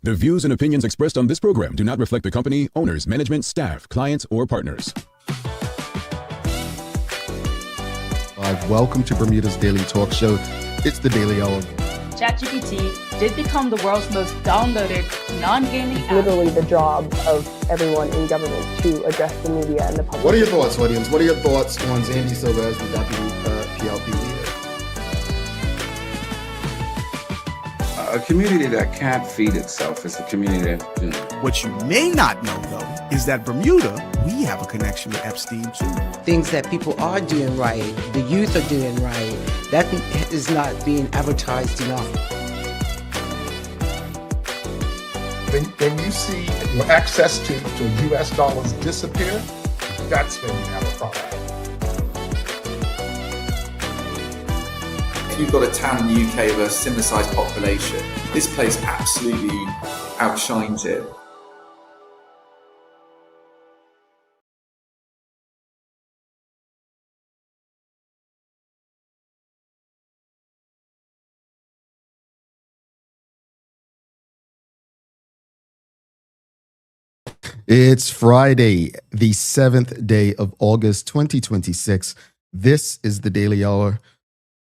The views and opinions expressed on this program do not reflect the company, owners, management, staff, clients, or partners. Welcome to Bermuda's Daily Talk Show. It's the Daily Hour. ChatGPT did become the world's most downloaded non-gaming app. Literally the job of everyone in government to address the media and the public. What are your thoughts, audience? What are your thoughts on Zandy Silva as the deputy PLP leader? A community that can't feed itself is a community that... What you may not know, though, is that Bermuda, we have a connection with Epstein, too. Things that people are doing right, the youth are doing right, that is not being advertised enough. When you see access to U.S. dollars disappear, that's when you have a problem. You've got a town in the UK with a similar sized population. This place absolutely outshines it. It's Friday, the 7th day of August, 2026. This is the Daily Hour,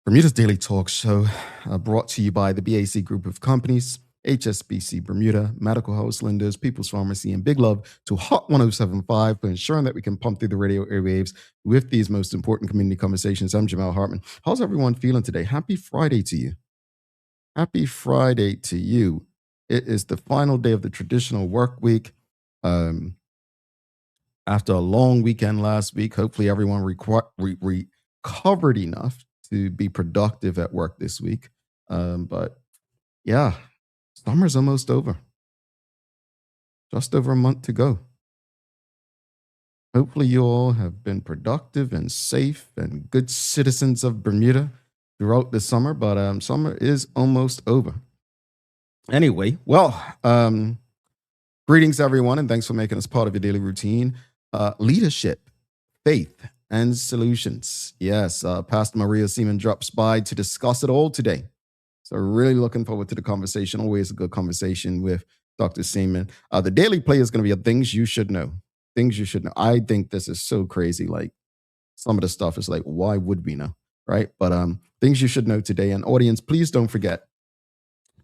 Bermuda's Daily Talk Show, brought to you by the BAC Group of Companies, HSBC Bermuda, Medical House Lenders, People's Pharmacy, and big love to Hot 1075 for ensuring that we can pump through the radio airwaves with these most important community conversations. I'm Jamal Hartman. How's everyone feeling today? Happy Friday to you. Happy Friday to you. It is the final day of the traditional work week. After a long weekend last week, hopefully everyone recovered enough to be productive at work this week. But yeah, summer's almost over. Just over a month to go. Hopefully you all have been productive and safe and good citizens of Bermuda throughout the summer, but summer is almost over. Anyway, greetings everyone, and thanks for making us part of your daily routine. Leadership, faith, and solutions. Yes, Pastor Maria Seaman drops by to discuss it all today. So really looking forward to the conversation. Always a good conversation with Dr. Seaman. The daily play is going to be a things you should know. Things you should know. I think this is so crazy. Like some of the stuff is like, why would we know? Right? But things you should know today. And audience, please don't forget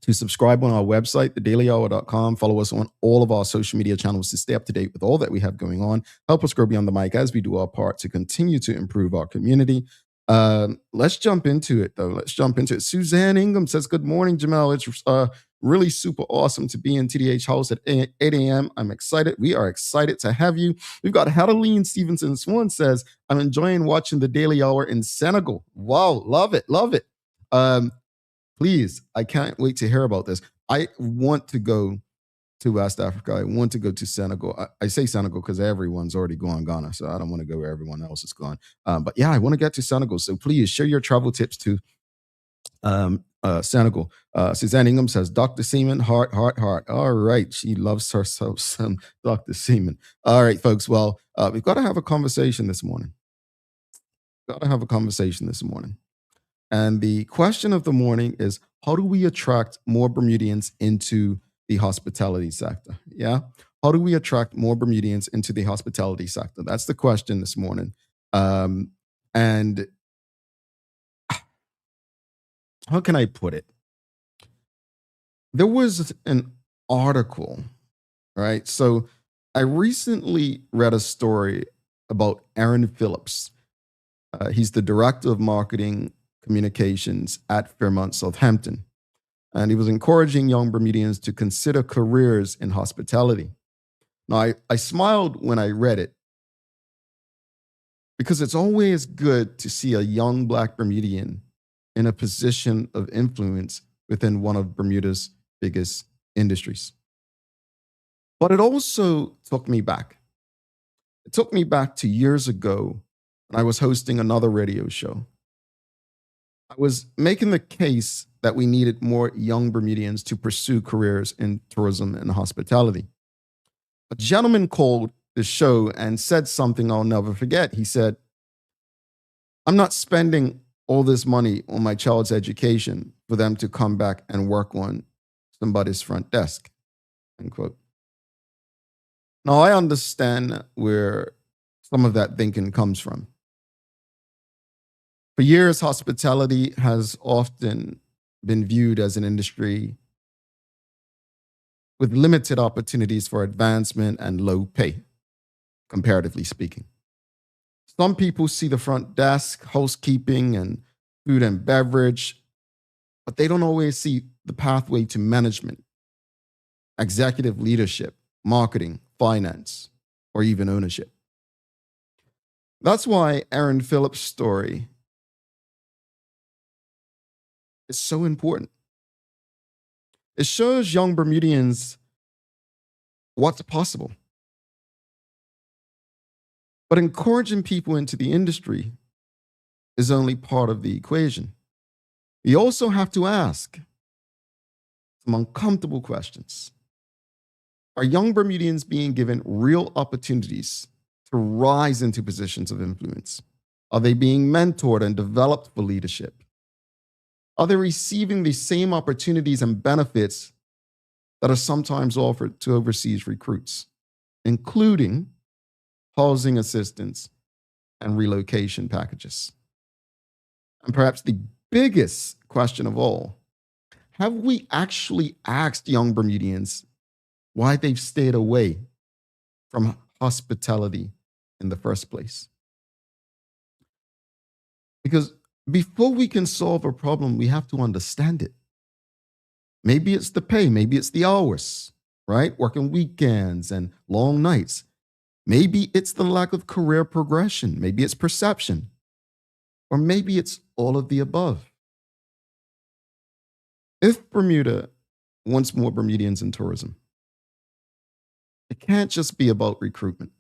to subscribe on our website, thedailyhour.com. Follow us on all of our social media channels to stay up to date with all that we have going on. Help us grow beyond the mic as we do our part to continue to improve our community. Let's jump into it, though. Suzanne Ingham says, good morning, Jamal. It's really super awesome to be in TDH House at 8 a.m. I'm excited. We are excited to have you. We've got Hadaline Stevenson Swan says, I'm enjoying watching the Daily Hour in Senegal. Wow, love it. Please, I can't wait to hear about this. I want to go to West Africa. I want to go to Senegal. I say Senegal because everyone's already gone Ghana, so I don't want to go where everyone else is gone. But yeah, I want to get to Senegal. So please share your travel tips to Senegal. Suzanne Ingham says, Dr. Seaman, heart. All right. She loves herself some Dr. Seaman. All right, folks. Well, we've got to have a conversation this morning. And the question of the morning is, how do we attract more Bermudians into the hospitality sector? Yeah. How do we attract more Bermudians into the hospitality sector? That's the question this morning. And how can I put it? There was an article, right? So I recently read a story about Aaron Phillips. He's the director of marketing communications at Fairmont Southampton. And he was encouraging young Bermudians to consider careers in hospitality. Now, I smiled when I read it because it's always good to see a young Black Bermudian in a position of influence within one of Bermuda's biggest industries. But it also took me back. It took me back to years ago when I was hosting another radio show. I was making the case that we needed more young Bermudians to pursue careers in tourism and hospitality. A gentleman called the show and said something I'll never forget. He said, I'm not spending all this money on my child's education for them to come back and work on somebody's front desk. End quote. Now, I understand where some of that thinking comes from. For years, hospitality has often been viewed as an industry with limited opportunities for advancement and low pay, comparatively speaking. Some people see the front desk, housekeeping, and food and beverage, but they don't always see the pathway to management, executive leadership, marketing, finance, or even ownership. That's why Aaron Phillips' story is so important. It shows young Bermudians what's possible. But encouraging people into the industry is only part of the equation. You also have to ask some uncomfortable questions. Are young Bermudians being given real opportunities to rise into positions of influence? Are they being mentored and developed for leadership? Are they receiving the same opportunities and benefits that are sometimes offered to overseas recruits, including housing assistance and relocation packages? And perhaps the biggest question of all, have we actually asked young Bermudians why they've stayed away from hospitality in the first place? Because before we can solve a problem, we have to understand it. Maybe it's the pay, maybe it's the hours, right? Working weekends and long nights. Maybe it's the lack of career progression. Maybe it's perception. Or maybe it's all of the above. If Bermuda wants more Bermudians in tourism, it can't just be about recruitment.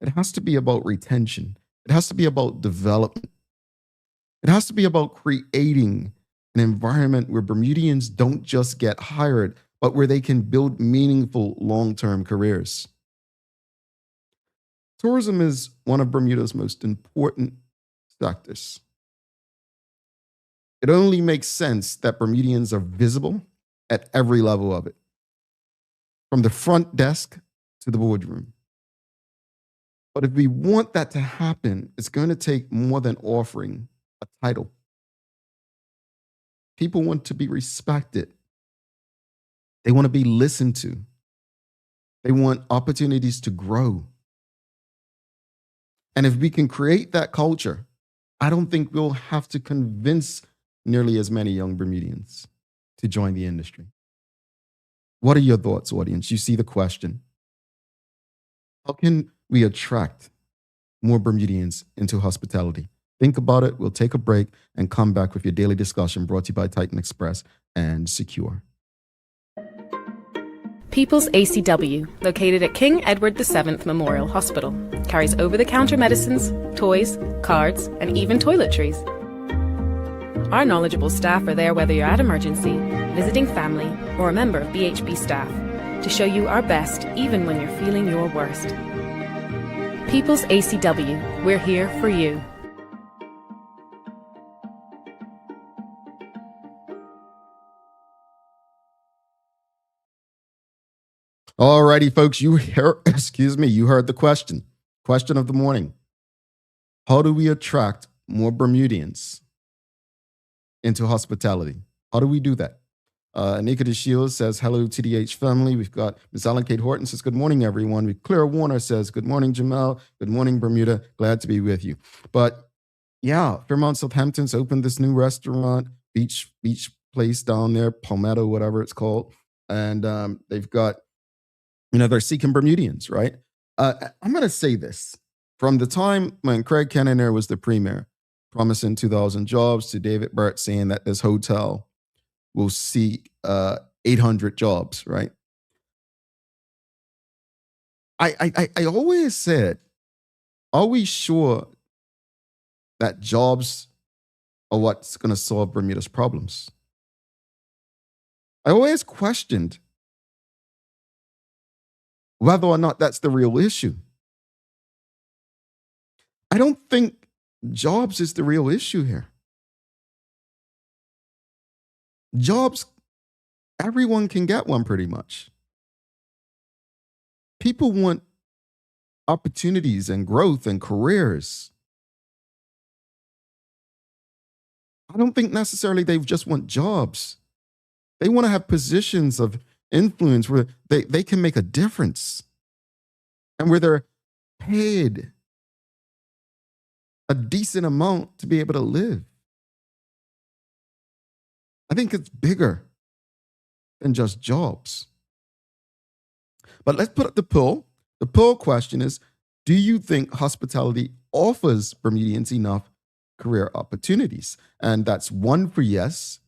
It has to be about retention. It has to be about development. It has to be about creating an environment where Bermudians don't just get hired, but where they can build meaningful long-term careers. Tourism is one of Bermuda's most important sectors. It only makes sense that Bermudians are visible at every level of it, from the front desk to the boardroom. But if we want that to happen, it's going to take more than offering a title. People want to be respected. They want to be listened to. They want opportunities to grow. And if we can create that culture, I don't think we'll have to convince nearly as many young Bermudians to join the industry. What are your thoughts, audience? You see the question. How can we attract more Bermudians into hospitality? Think about it. We'll take a break and come back with your daily discussion brought to you by Titan Express and Secure. People's ACW, located at King Edward VII Memorial Hospital, carries over-the-counter medicines, toys, cards, and even toiletries. Our knowledgeable staff are there whether you're at emergency, visiting family, or a member of BHB staff, to show you our best even when you're feeling your worst. People's ACW, we're here for you. Alrighty, folks, you heard the question. Question of the morning. How do we attract more Bermudians into hospitality? How do we do that? Nika De Shields says, hello, TDH family. We've got Miss Alan Kate Horton says, good morning, everyone. Claire Warner says, good morning, Jamel. Good morning, Bermuda. Glad to be with you. But yeah, Fairmont Southampton's opened this new restaurant, beach place down there, Palmetto, whatever it's called. And they've got, they're seeking Bermudians, right? I'm going to say this. From the time when Craig Kennener was the premier, promising 2,000 jobs, to David Burt saying that this hotel will seek 800 jobs, right? I always said, are we sure that jobs are what's going to solve Bermuda's problems? I always questioned whether or not that's the real issue. I don't think jobs is the real issue here. Jobs, everyone can get one pretty much. People want opportunities and growth and careers. I don't think necessarily they just want jobs. They want to have positions of influence where they can make a difference and where they're paid a decent amount to be able to live. I think it's bigger than just jobs. But let's put up the poll. The poll question is, do you think hospitality offers Bermudians enough career opportunities? And that's 1 for yes,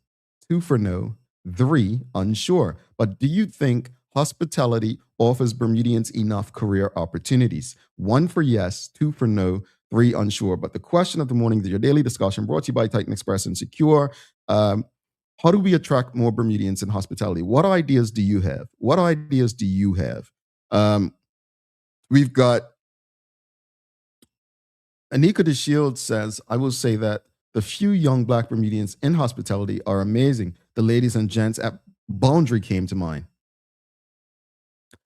2 for no, 3 unsure. But do you think hospitality offers Bermudians enough career opportunities? 1 for yes, 2 for no, 3 unsure. But the question of the morning, your daily discussion brought to you by Titan Express and Secure. How do we attract more Bermudians in hospitality? What ideas do you have? What ideas do you have? We've got Anika de Shield says, I will say that the few young Black Bermudians in hospitality are amazing. The ladies and gents at Boundary came to mind.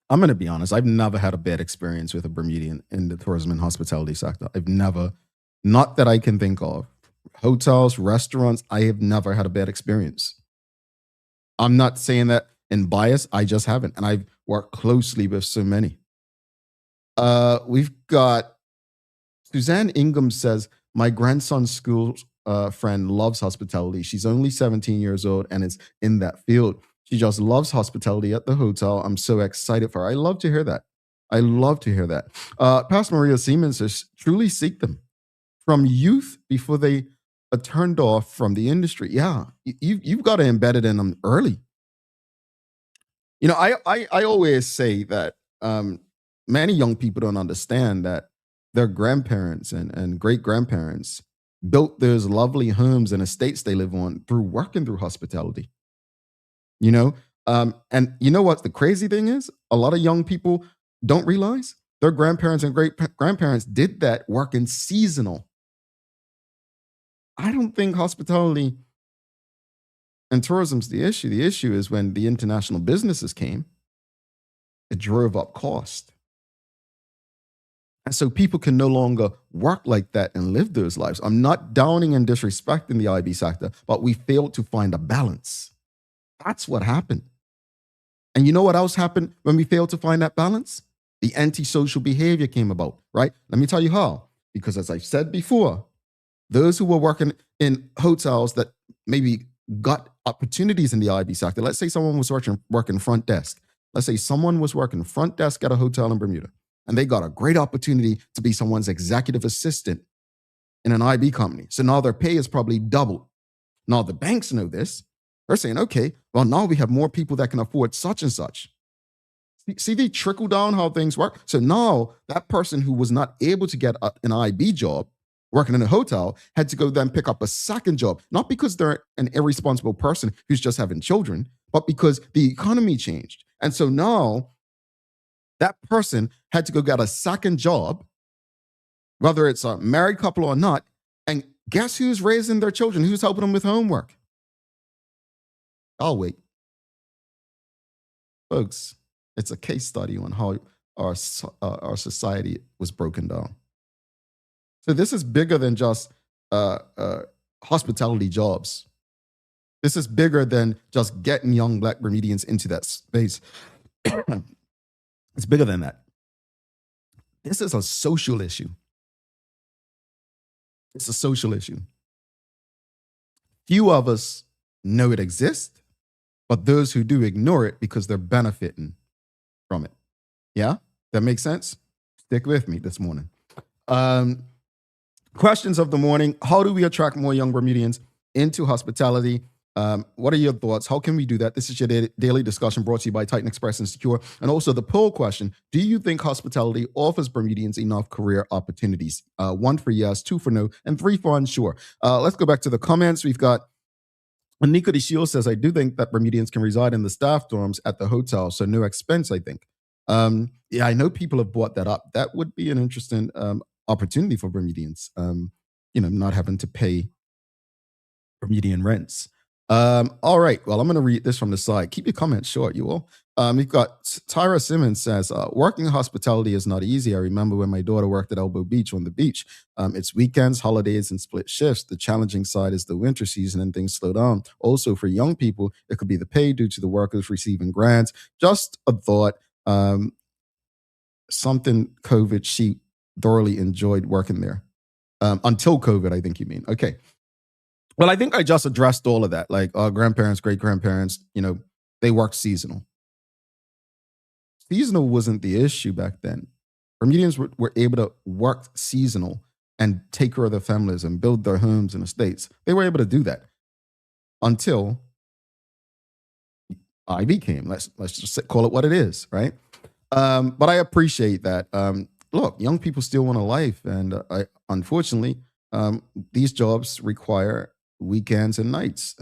I'm going to be honest. I've never had a bad experience with a Bermudian in the tourism and hospitality sector. I've never, not that I can think of. Hotels, restaurants, I have never had a bad experience. I'm not saying that in bias. I just haven't. And I've worked closely with so many. We've got Suzanne Ingham says, my grandson's school friend loves hospitality. She's only 17 years old and is in that field. She just loves hospitality at the hotel. I'm so excited for her. I love to hear that. I love to hear that. Pastor Maria Seaman says, truly seek them from youth before they are turned off from the industry. Yeah, you've got to embed it in them early. You know, I always say that many young people don't understand that their grandparents and great-grandparents built those lovely homes and estates they live on through working through hospitality. You know, and you know what the crazy thing is? A lot of young people don't realize their grandparents and great-grandparents did that working seasonal. I don't think hospitality and tourism's the issue. The issue is when the international businesses came, it drove up cost. And so people can no longer work like that and live those lives. I'm not downing and disrespecting the IB sector, but we failed to find a balance. That's what happened. And you know what else happened when we failed to find that balance? The antisocial behavior came about, right? Let me tell you how. Because as I've said before, those who were working in hotels that maybe got opportunities in the IB sector, let's say someone was working front desk. Let's say someone was working front desk at a hotel in Bermuda, and they got a great opportunity to be someone's executive assistant in an IB company. So now their pay is probably doubled. Now the banks know this. They're saying, okay, well, now we have more people that can afford such and such. See the trickle down how things work? So now that person who was not able to get an IB job working in a hotel had to go then pick up a second job, not because they're an irresponsible person who's just having children, but because the economy changed. And so now that person had to go get a second job, whether it's a married couple or not, and guess who's raising their children? Who's helping them with homework? I'll wait. Folks, it's a case study on how our society was broken down. So this is bigger than just hospitality jobs. This is bigger than just getting young Black Bermudians into that space. It's bigger than that. This is a social issue. It's a social issue. Few of us know it exists, but those who do ignore it because they're benefiting from it. Yeah? That makes sense? Stick with me this morning. Questions of the morning. How do we attract more young Bermudians into hospitality? What are your thoughts? How can we do that? This is your daily discussion brought to you by Titan Express and Secure. And also the poll question, do you think hospitality offers Bermudians enough career opportunities? 1 for yes, 2 for no, and 3 for unsure. Let's go back to the comments. We've got Anika de Shield says, I do think that Bermudians can reside in the staff dorms at the hotel, so no expense, I think. Yeah, I know people have brought that up. That would be an interesting opportunity for Bermudians, not having to pay Bermudian rents. All right. Well, I'm going to read this from the side. Keep your comments short, you all. We've got Tyra Simmons says, working in hospitality is not easy. I remember when my daughter worked at Elbow Beach on the beach. It's weekends, holidays, and split shifts. The challenging side is the winter season and things slow down. Also, for young people, it could be the pay due to the workers receiving grants. Just a thought. Something COVID, she thoroughly enjoyed working there. Until COVID, I think you mean. Okay. Well, I think I just addressed all of that. Like our grandparents, great grandparents, they worked seasonal. Seasonal wasn't the issue back then. Bermudians were able to work seasonal and take care of their families and build their homes and estates. They were able to do that until IB came. Let's just call it what it is, right? But I appreciate that. Look, young people still want a life, and unfortunately, these jobs require weekends and nights.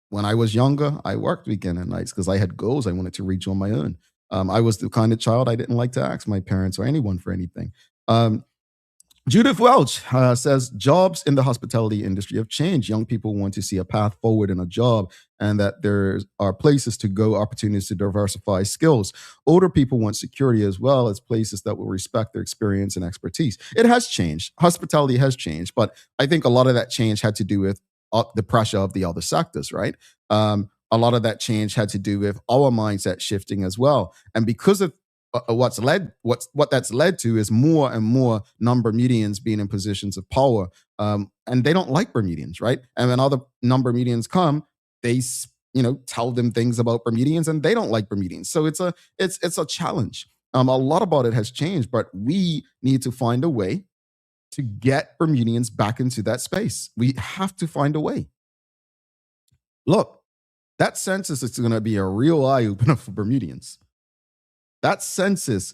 When I was younger, I worked weekend and nights because I had goals I wanted to reach on my own. I was the kind of child I didn't like to ask my parents or anyone for anything. Judith Welch says, jobs in the hospitality industry have changed. Young people want to see a path forward in a job and that there are places to go, opportunities to diversify skills. Older people want security as well as places that will respect their experience and expertise. It has changed. Hospitality has changed, but I think a lot of that change had to do with the pressure of the other sectors, right? A lot of that change had to do with our mindset shifting as well. And because of what that's led to is more and more non-Bermudians being in positions of power, and they don't like Bermudians, right? And when other non-Bermudians come, they tell them things about Bermudians, and they don't like Bermudians. So it's a challenge. A lot about it has changed, but we need to find a way to get Bermudians back into that space. We have to find a way. Look, that census is going to be a real eye opener for Bermudians. That census,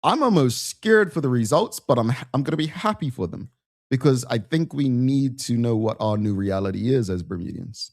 I'm almost scared for the results, but I'm going to be happy for them because I think we need to know what our new reality is as Bermudians.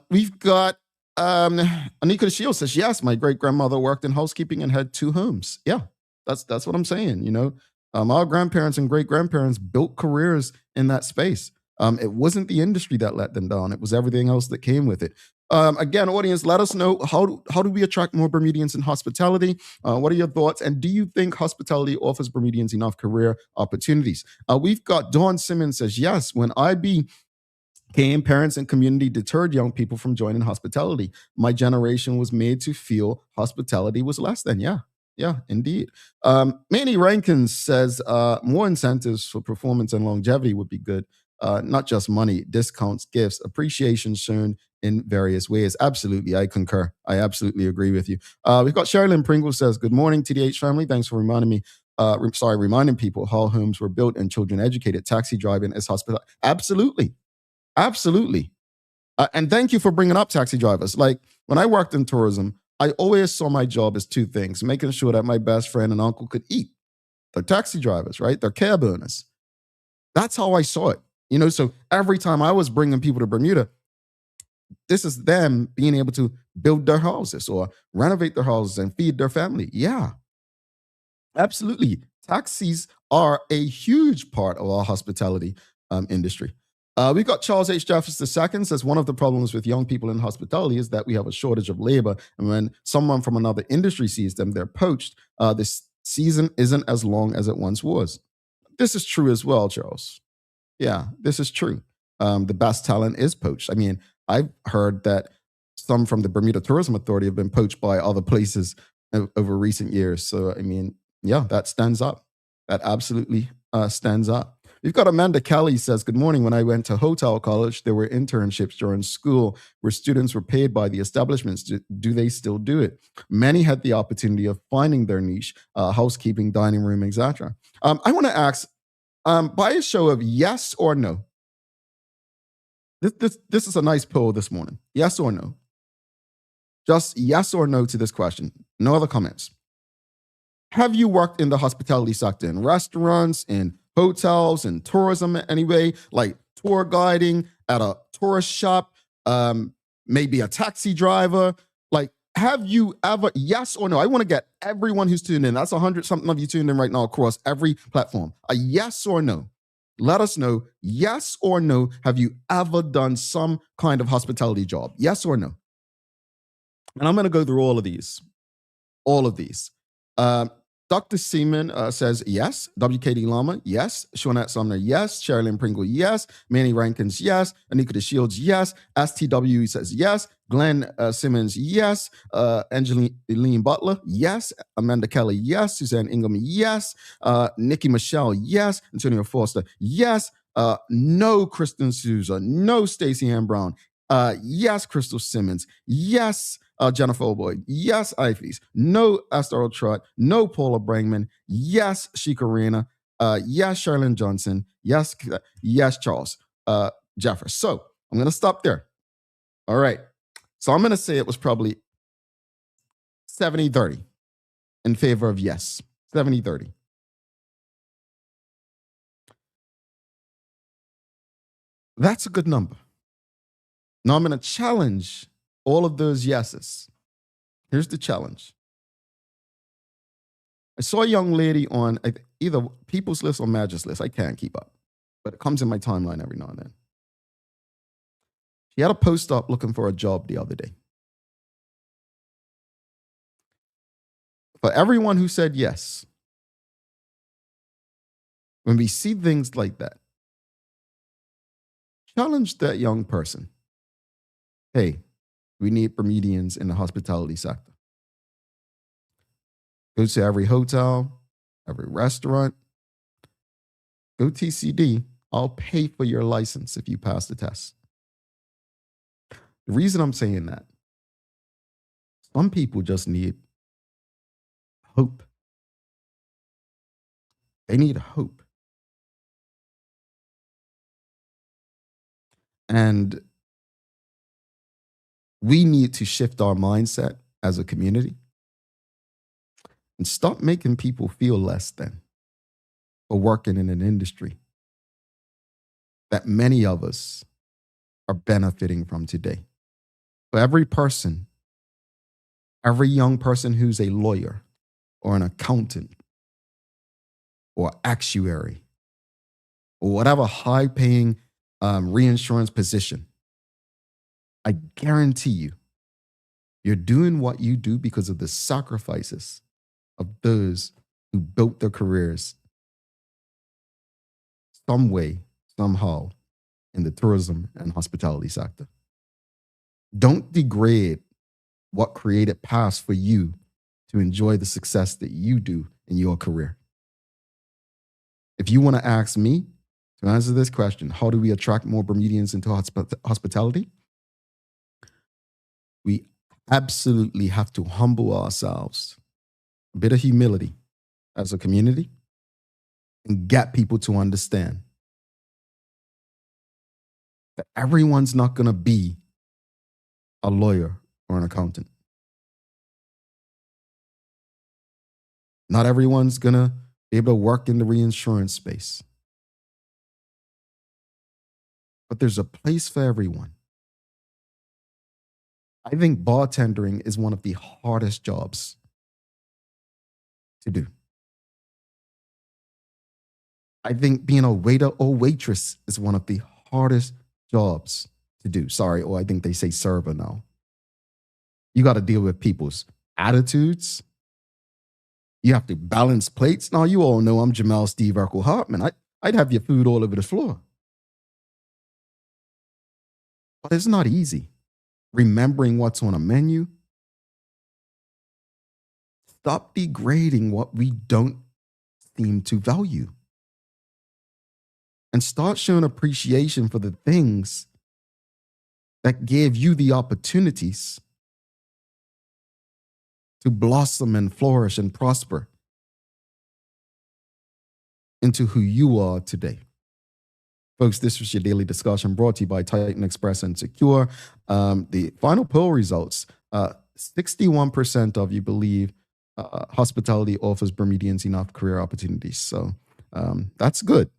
We've got Anika Shield says, yes, my great-grandmother worked in housekeeping and had 2 homes. Yeah, that's what I'm saying, Our grandparents and great-grandparents built careers in that space. It wasn't the industry that let them down. It was everything else that came with it. Again, audience, let us know how do we attract more Bermudians in hospitality? What are your thoughts? And do you think hospitality offers Bermudians enough career opportunities? We've got Dawn Simmons says, yes, when IB came, parents and community deterred young people from joining hospitality. My generation was made to feel hospitality was less than. Yeah, indeed. Manny Rankins says, more incentives for performance and longevity would be good. Not just money, discounts, gifts, appreciation shown in various ways. Absolutely, I concur. I absolutely agree with you. We've got Sherilyn Pringle says, good morning, TDH family. Thanks for reminding people how homes were built and children educated. Taxi driving is hospitality. Absolutely. And thank you for bringing up taxi drivers. Like when I worked in tourism, I always saw my job as 2 things, making sure that my best friend and uncle could eat. They're taxi drivers, right? They're cab owners. That's how I saw it. So every time I was bringing people to Bermuda, this is them being able to build their houses or renovate their houses and feed their family. Yeah, absolutely. Taxis are a huge part of our hospitality industry. We've got Charles H. Jeffers II says, one of the problems with young people in hospitality is that we have a shortage of labor. And when someone from another industry sees them, they're poached. This season isn't as long as it once was. This is true as well, Charles. Yeah, this is true. The best talent is poached. I mean, I've heard that some from the Bermuda Tourism Authority have been poached by other places over recent years. So, I mean, yeah, that stands up. That absolutely stands up. We've got Amanda Kelly says, good morning. When I went to hotel college, there were internships during school where students were paid by the establishments. Do they still do it? Many had the opportunity of finding their niche, housekeeping, dining room, etc. I want to ask, by a show of yes or no. This is a nice poll this morning. Yes or no? Just yes or no to this question. No other comments. Have you worked in the hospitality sector, in restaurants, in hotels, in tourism anyway, like tour guiding, at a tourist shop, maybe a taxi driver? Like, have you ever, yes or no? I want to get everyone who's tuned in. That's 100 something of you tuned in right now across every platform. A yes or no. Let us know, yes or no, have you ever done some kind of hospitality job? Yes or no? And I'm going to go through all of these. All of these. Dr. Seaman says yes. WKD Lama, yes. Shawnette Sumner, yes. Sherilyn Pringle, yes. Manny Rankins, yes. Anika De Shields, yes. STW says yes. Glenn Simmons, yes. Angeline Butler, yes. Amanda Kelly, yes. Suzanne Ingham, yes. Nikki Michelle, yes. Antonio Foster, yes. No Kristen Souza, no Stacey Ann Brown, yes. Crystal Simmons, yes. Jennifer Oboy, yes. Ifees, no. Esther Trott, no. Paula Brangman, yes. Sheikha Rena, yes. Charlene Johnson, yes. Yes. Charles Jeffers. So I'm going to stop there. All right. So I'm going to say it was probably 70-30 in favor of yes. 70-30. That's a good number. Now I'm going to challenge all of those yeses. Here's the challenge. I saw a young lady on either People's List or Magic's List. I can't keep up, but it comes in my timeline every now and then. She had a post up looking for a job the other day. For everyone who said yes, when we see things like that, challenge that young person. Hey, we need Bermudians in the hospitality sector. Go to every hotel, every restaurant. Go TCD. I'll pay for your license if you pass the test. The reason I'm saying that, some people just need hope. They need hope. And we need to shift our mindset as a community and stop making people feel less than for working in an industry that many of us are benefiting from today. For every person, every young person who's a lawyer or an accountant or actuary or whatever high-paying reinsurance position, I guarantee you, you're doing what you do because of the sacrifices of those who built their careers some way, somehow, in the tourism and hospitality sector. Don't degrade what created paths for you to enjoy the success that you do in your career. If you want to ask me to answer this question, how do we attract more Bermudians into hospitality? We absolutely have to humble ourselves, a bit of humility as a community, and get people to understand that everyone's not going to be a lawyer or an accountant. Not everyone's going to be able to work in the reinsurance space. But there's a place for everyone. I think bartending is one of the hardest jobs to do. I think being a waiter or waitress is one of the hardest jobs to do. Sorry, or I think they say server now. You got to deal with people's attitudes. You have to balance plates. Now, you all know I'm Jamal Steve Urkel Hartman. I'd have your food all over the floor. But it's not easy. Remembering what's on a menu. Stop degrading what we don't seem to value. And start showing appreciation for the things that gave you the opportunities to blossom and flourish and prosper into who you are today. Folks, this was your daily discussion brought to you by Titan Express and Secure. The final poll results, 61% of you believe hospitality offers Bermudians enough career opportunities. So that's good.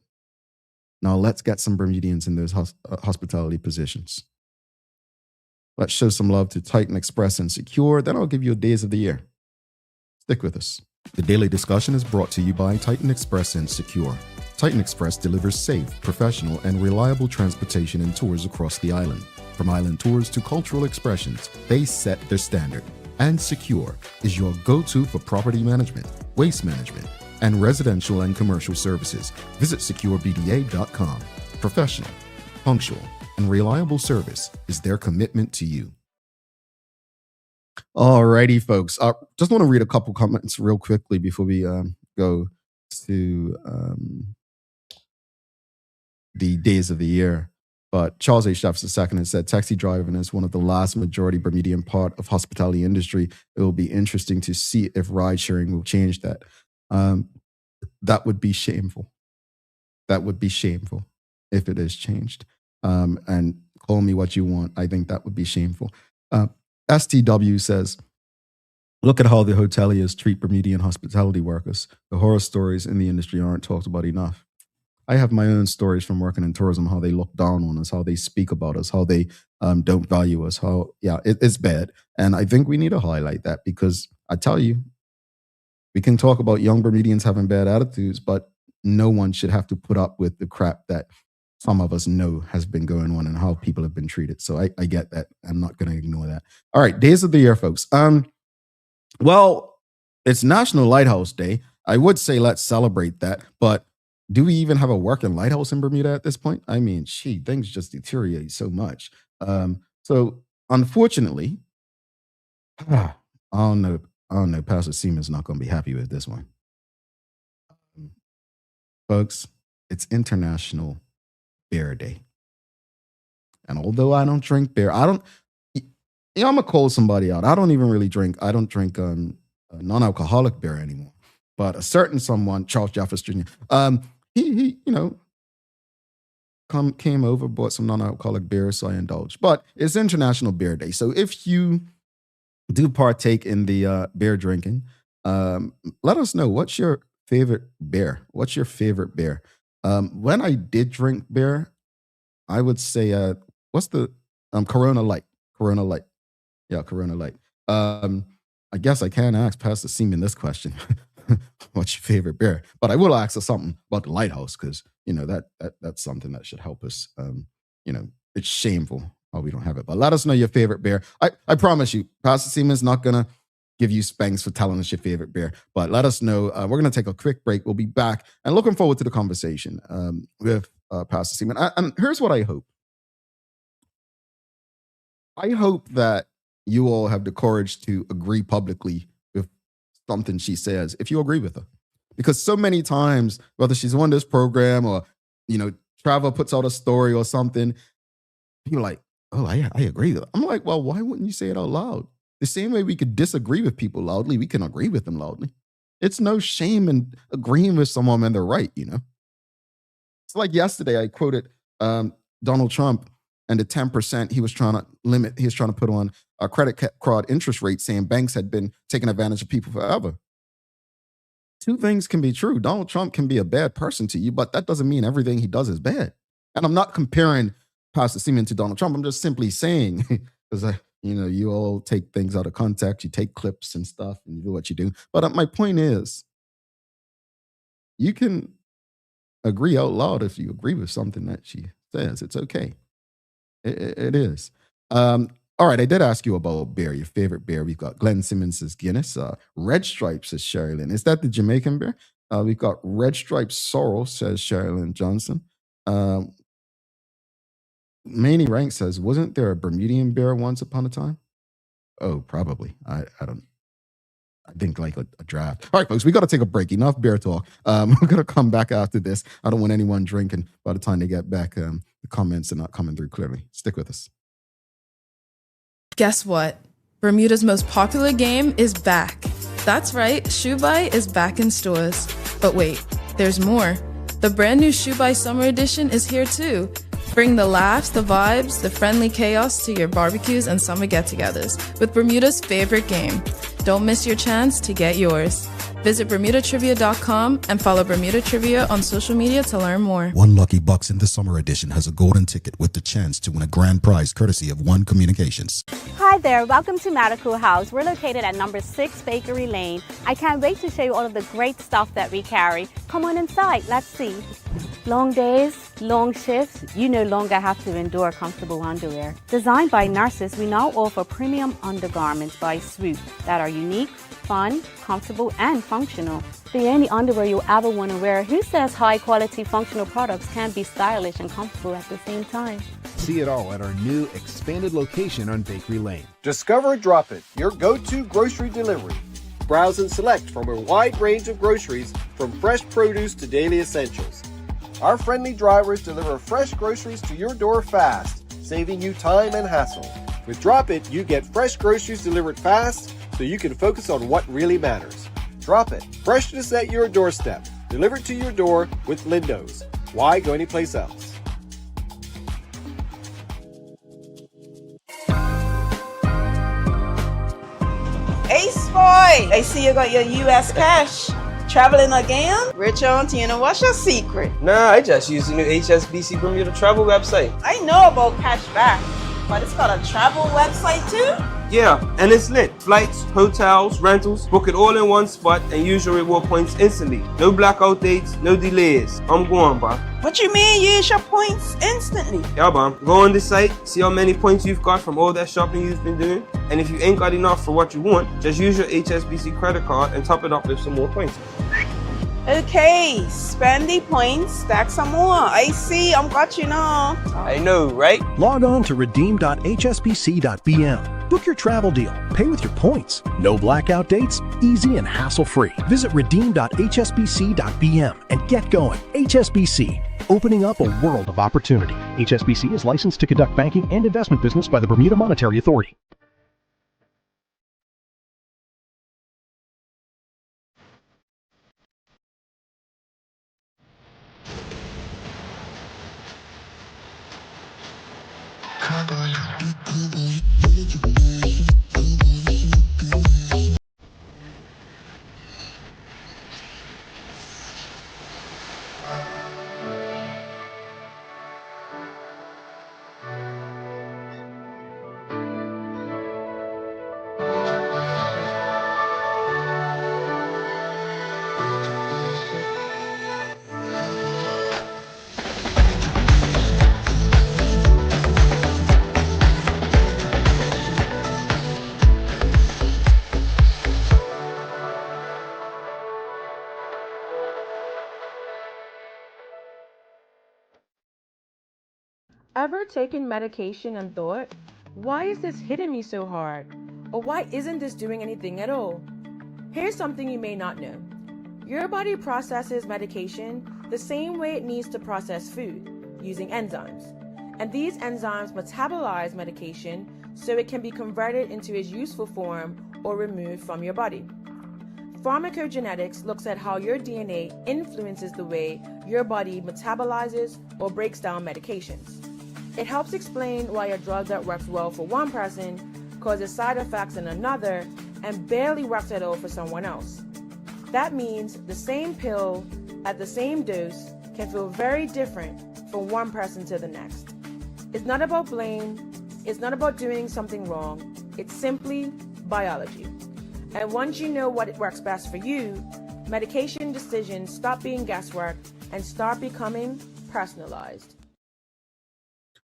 Now let's get some Bermudians in those hospitality positions. Let's show some love to Titan Express and Secure. Then I'll give you a days of the year. Stick with us. The daily discussion is brought to you by Titan Express and Secure. Titan Express delivers safe, professional, and reliable transportation and tours across the island. From island tours to cultural expressions, they set their standard. And Secure is your go-to for property management, waste management, and residential and commercial services. Visit securebda.com. Professional, punctual, and reliable service is their commitment to you. Alrighty, folks. Just want to read a couple comments real quickly before we go to the days of the year. But Charles H. Jeffs II has said, taxi driving is one of the last majority Bermudian part of hospitality industry. It will be interesting to see if ride sharing will change that. That would be shameful. That would be shameful if it is changed. And call me what you want. I think that would be shameful. STW says, look at how the hoteliers treat Bermudian hospitality workers. The horror stories in the industry aren't talked about enough. I have my own stories from working in tourism, how they look down on us, how they speak about us, how they don't value us, it's bad. And I think we need to highlight that because I tell you, we can talk about young Bermudians having bad attitudes, but no one should have to put up with the crap that some of us know has been going on and how people have been treated. So I get that. I'm not going to ignore that. All right, days of the year, folks. Well, it's National Lighthouse Day. I would say let's celebrate that, but do we even have a working lighthouse in Bermuda at this point? I mean, things just deteriorate so much. So unfortunately, I don't know. Pastor Seaman's not going to be happy with this one. Folks, it's International Beer Day. And although I don't drink beer, I'm going to call somebody out. I don't drink non-alcoholic beer anymore. But a certain someone, Charles Jeffers Jr., he came over, bought some non-alcoholic beer, so I indulged. But it's International Beer Day. So if you do partake in the beer drinking, let us know, what's your favorite beer? What's your favorite beer? When I did drink beer, I would say, what's the Corona Light? Corona Light. Yeah, Corona Light. I guess I can ask Pastor Seaman this question. What's your favorite beer? But I will ask her something about the lighthouse because, that's something that should help us. It's shameful how we don't have it. But let us know your favorite beer. I promise you, Pastor Seaman's not going to give you spanks for telling us your favorite beer. But let us know. We're going to take a quick break. We'll be back and looking forward to the conversation with Pastor Seaman. And here's what I hope. I hope that you all have the courage to agree publicly with something she says, if you agree with her. Because so many times, whether she's on this program or, Trevor puts out a story or something, people are like, oh, I agree with her. I'm like, well, why wouldn't you say it out loud? The same way we could disagree with people loudly, we can agree with them loudly. It's no shame in agreeing with someone when they're right, It's like yesterday I quoted Donald Trump and the 10% he was trying to limit, he was trying to put on a credit card interest rate, saying banks had been taking advantage of people forever. Two things can be true. Donald Trump can be a bad person to you, but that doesn't mean everything he does is bad. And I'm not comparing Pastor Seaman to Donald Trump. I'm just simply saying, because you all take things out of context, you take clips and stuff, and you do what you do. But my point is, you can agree out loud if you agree with something that she says. It's okay. It is. All right, I did ask you about beer, your favorite beer. We've got Glenn Simmons' Guinness. Red Stripe, says Sherilyn. Is that the Jamaican beer? We've got Red Stripe Sorrel, says Sherilyn Johnson. Manny Rank says, wasn't there a Bermudian beer once upon a time? Oh, probably. I think like a draft. All right, folks, we got to take a break. Enough beer talk. We're going to come back after this. I don't want anyone drinking by the time they get back. The comments are not coming through clearly. Stick with us. Guess what? Bermuda's most popular game is back. That's right, Shoe Buy is back in stores. But wait, there's more. The brand new Shoe Buy Summer Edition is here too. Bring the laughs, the vibes, the friendly chaos to your barbecues and summer get-togethers with Bermuda's favorite game. Don't miss your chance to get yours. Visit BermudaTrivia.com and follow Bermuda Trivia on social media to learn more. One Lucky Bucks in the summer edition has a golden ticket with the chance to win a grand prize courtesy of One Communications. Hi there, welcome to Medical House. We're located at number 6 Bakery Lane. I can't wait to show you all of the great stuff that we carry. Come on inside, let's see. Long days, long shifts, you no longer have to endure comfortable underwear. Designed by nurses, we now offer premium undergarments by Swoop that are unique, fun, comfortable, and functional. The only underwear you'll ever want to wear. Who says high-quality functional products can't be stylish and comfortable at the same time? See it all at our new expanded location on Bakery Lane. Discover Drop It, your go-to grocery delivery. Browse and select from a wide range of groceries, from fresh produce to daily essentials. Our friendly drivers deliver fresh groceries to your door fast, saving you time and hassle. With Drop It, you get fresh groceries delivered fast, so you can focus on what really matters. Drop It, freshness at your doorstep, delivered to your door with Lindo's. Why go anyplace else? Ace boy, I see you got your US cash. Traveling again? Rich auntie, you know what's your secret? Nah, I just use the new HSBC Bermuda travel website. I know about cashback, but it's got a travel website too? Yeah, and it's lit. Flights, hotels, rentals, book it all in one spot and use your reward points instantly. No blackout dates, no delays. I'm going, bro. What you mean use your points instantly? Yeah, bro. Go on this site, see how many points you've got from all that shopping you've been doing. And if you ain't got enough for what you want, just use your HSBC credit card and top it up with some more points. Okay, spend the points, stack some more. I see, I'm got you now. I know, right? Log on to redeem.hsbc.bm. Book your travel deal. Pay with your points. No blackout dates. Easy and hassle-free. Visit redeem.hsbc.bm and get going. HSBC, opening up a world of opportunity. HSBC is licensed to conduct banking and investment business by the Bermuda Monetary Authority. Ever taken medication and thought, why is this hitting me so hard? Or why isn't this doing anything at all? Here's something you may not know. Your body processes medication the same way it needs to process food, using enzymes. And these enzymes metabolize medication so it can be converted into its useful form or removed from your body. Pharmacogenetics looks at how your DNA influences the way your body metabolizes or breaks down medications. It helps explain why a drug that works well for one person causes side effects in another and barely works at all for someone else. That means the same pill at the same dose can feel very different from one person to the next. It's not about blame, it's not about doing something wrong, it's simply biology. And once you know what works best for you, medication decisions stop being guesswork and start becoming personalized.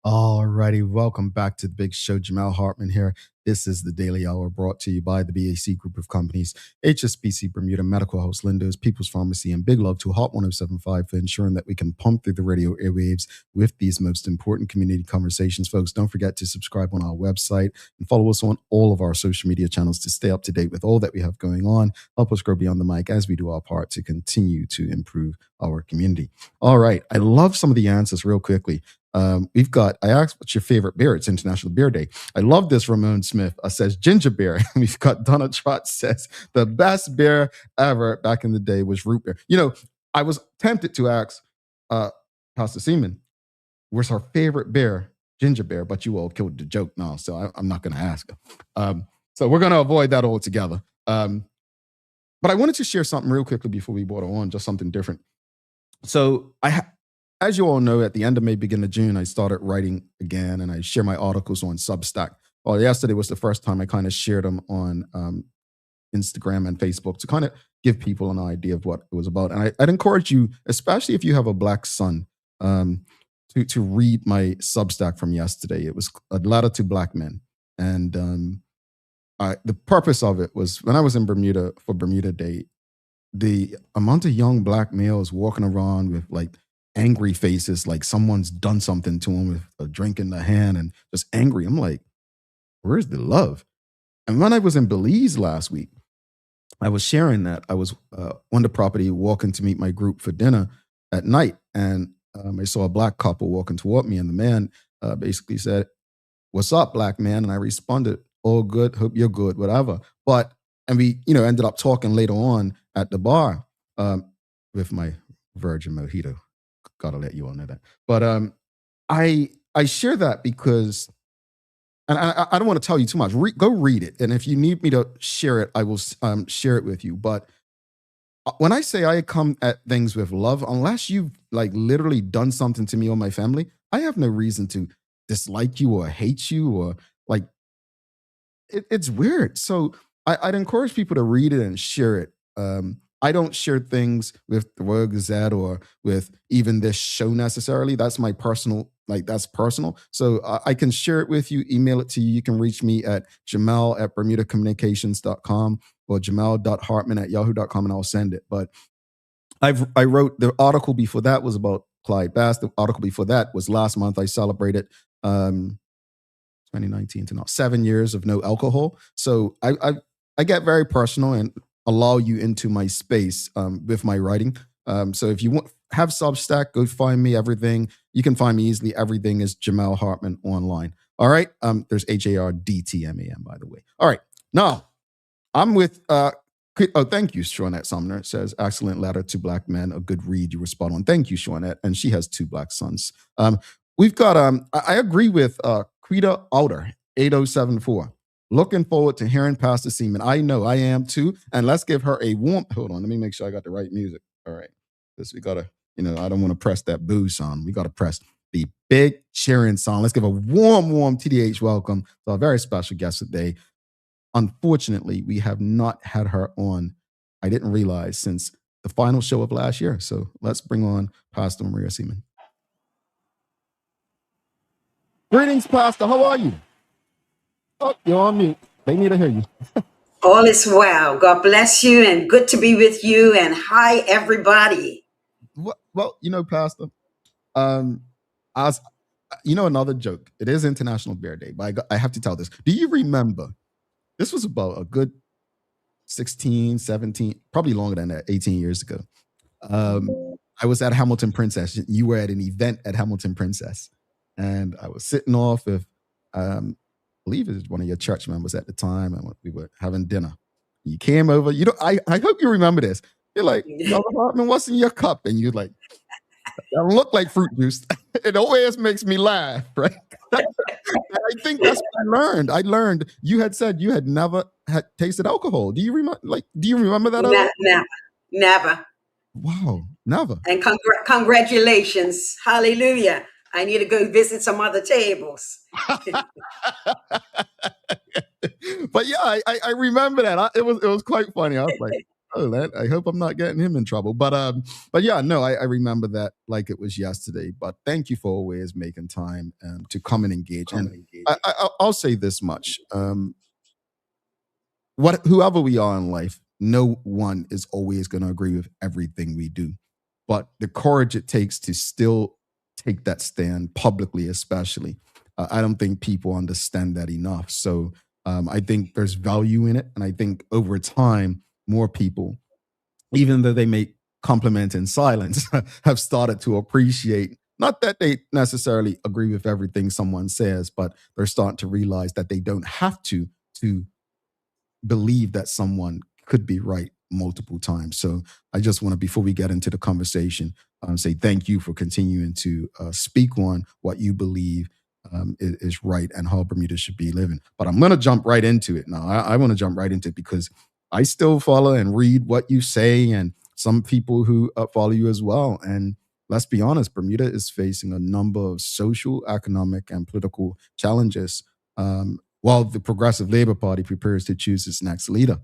Alrighty, welcome back to the big show. Jamal Hartman here. This is the Daily Hour brought to you by the BAC Group of Companies, HSBC Bermuda, Medical House, Lindo's, People's Pharmacy, and big love to Hot 1075 for ensuring that we can pump through the radio airwaves with these most important community conversations. Folks, don't forget to subscribe on our website and follow us on all of our social media channels to stay up to date with all that we have going on. Help us grow beyond the mic as we do our part to continue to improve our community. All right, I love some of the answers real quickly. I asked, what's your favorite beer? It's International Beer Day. I love this. Ramon Smith says ginger beer. We've got Donna Trott says the best beer ever back in the day was root beer. You know, I was tempted to ask Pastor Seaman, what's her favorite beer? Ginger beer, but you all killed the joke now, so I'm not going to ask her. So we're going to avoid that altogether. But I wanted to share something real quickly before we brought on, just something different. So as you all know, at the end of May, beginning of June, I started writing again, and I share my articles on Substack. Well, yesterday was the first time I kind of shared them on Instagram and Facebook to kind of give people an idea of what it was about. And I'd encourage you, especially if you have a Black son, to read my Substack from yesterday. It was a letter to Black men. And the purpose of it was, when I was in Bermuda for Bermuda Day, the amount of young Black males walking around with like angry faces, like someone's done something to them, with a drink in their hand and just angry. I'm like, where's the love? And when I was in Belize last week, I was sharing that I was on the property walking to meet my group for dinner at night. And I saw a Black couple walking toward me, and the man basically said, "What's up, Black man?" And I responded, "All good, hope you're good, whatever." And we, ended up talking later on at the bar with my virgin mojito. Gotta let you all know that. But I share that because, and I don't want to tell you too much. Go read it, and if you need me to share it, I will share it with you. But when I say I come at things with love, unless you've like literally done something to me or my family, I have no reason to dislike you or hate you, or like it's weird. So I'd encourage people to read it and share it. I don't share things with the Royal Gazette or with even this show necessarily. That's my personal, that's personal. So I can share it with you, email it to you. You can reach me at jamal@bermudacommunications.com or jamal.hartman@yahoo.com, and I'll send it. But I wrote the article before that was about Clyde Bass. The article before that was last month. I celebrated 2019 to now 7 years of no alcohol. So I get very personal and allow you into my space with my writing. So if you have Substack, go find me. Everything you can find me easily. Everything is Jamal Hartman online. All right. There's HARDTMAN, by the way. All right. Now I'm with. Thank you, Shawnette Sumner. It says, "Excellent letter to Black men. A good read. You were spot on." Thank you, Shawnette. And she has 2 Black sons. We've got. I agree with Quita Outer 8074. Looking forward to hearing Pastor Seaman. I know I am too. And let's give her a warm. Hold on, let me make sure I got the right music. All right, this we gotta. I don't want to press that boo song. We gotta press the big cheering song. Let's give a warm TDH welcome to our very special guest today. Unfortunately, we have not had her on, I didn't realize, since the final show of last year. So let's bring on Pastor Maria Seaman. Greetings, Pastor. How are you? Oh, you're on mute. They need to hear you. All is well. God bless you, and good to be with you. And hi, everybody. Well, Pastor, another joke. It is International Bear Day, but I have to tell this. Do you remember? This was about a good 16, 17, probably longer than that, 18 years ago. I was at Hamilton Princess. You were at an event at Hamilton Princess. And I was sitting off with, I believe it was one of your church members at the time, and we were having dinner. You came over. I hope you remember this. You're like, "Brother Hartman, what's in your cup?" And you're like, "That don't look like fruit juice." It always makes me laugh, right? I think that's what I learned. You had said you had never had tasted alcohol. Do you remember? Do you remember that? Never. Wow, never. And congratulations, hallelujah. I need to go visit some other tables. But yeah, I remember that. It was quite funny. I was like, "Oh, I hope I'm not getting him in trouble." But yeah, no, I remember that like it was yesterday. But thank you for always making time to come and engage. I'll say this much: whoever we are in life, no one is always going to agree with everything we do. But the courage it takes to still take that stand publicly, especially, I don't think people understand that enough. So I think there's value in it, and I think over time, more people, even though they may compliment in silence, have started to appreciate, not that they necessarily agree with everything someone says, but they're starting to realize that they don't have to believe that someone could be right multiple times. So I just want to, before we get into the conversation, say thank you for continuing to speak on what you believe is right and how Bermuda should be living. But I'm going to jump right into it now. I want to jump right into it because I still follow and read what you say, and some people who follow you as well. And let's be honest, Bermuda is facing a number of social, economic, and political challenges while the Progressive Labor Party prepares to choose its next leader.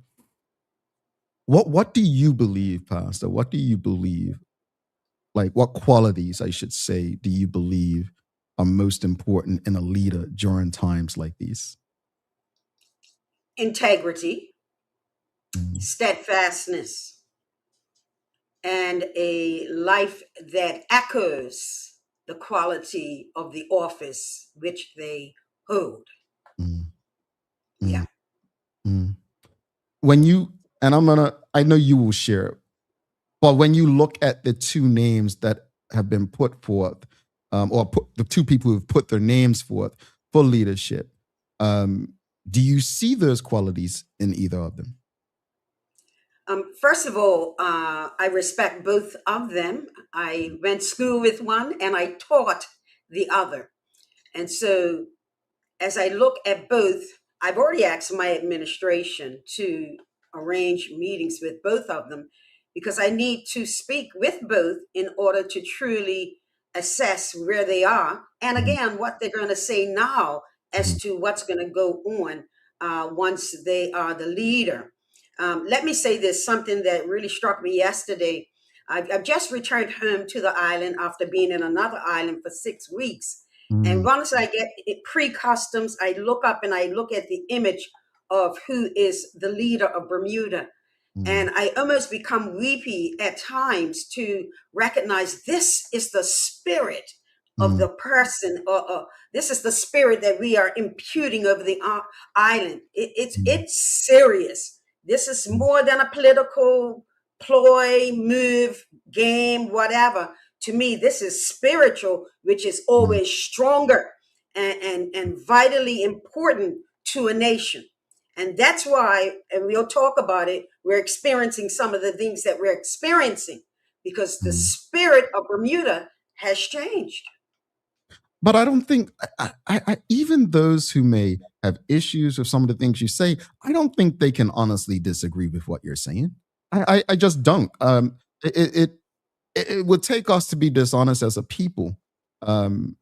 What do you believe, Pastor? What do you believe? Like, what qualities, I should say, do you believe are most important in a leader during times like these? Integrity, steadfastness, and a life that echoes the quality of the office which they hold. Yeah. When you, and I know you will share it, but when you look at the two names that have been put forth, the two people who've put their names forth for leadership, do you see those qualities in either of them? First of all, I respect both of them. I went to school with one and I taught the other. And so as I look at both, I've already asked my administration to arrange meetings with both of them because I need to speak with both in order to truly assess where they are. And again, what they're going to say now as to what's going to go on once they are the leader. Let me say this, something that really struck me yesterday. I've just returned home to the island after being in another island for 6 weeks. And once I get pre-customs, I look up and I look at the image of who is the leader of Bermuda. And I almost become weepy at times to recognize this is the spirit of the person, or this is the spirit that we are imputing over the island. It's serious. This is more than a political ploy, move, game, whatever. To me, this is spiritual, which is always stronger and vitally important to a nation. And that's why, and we'll talk about it, we're experiencing some of the things that we're experiencing because the spirit of Bermuda has changed. But I don't think, I even those who may have issues with some of the things you say, I don't think they can honestly disagree with what you're saying. I just don't. It would take us to be dishonest as a people to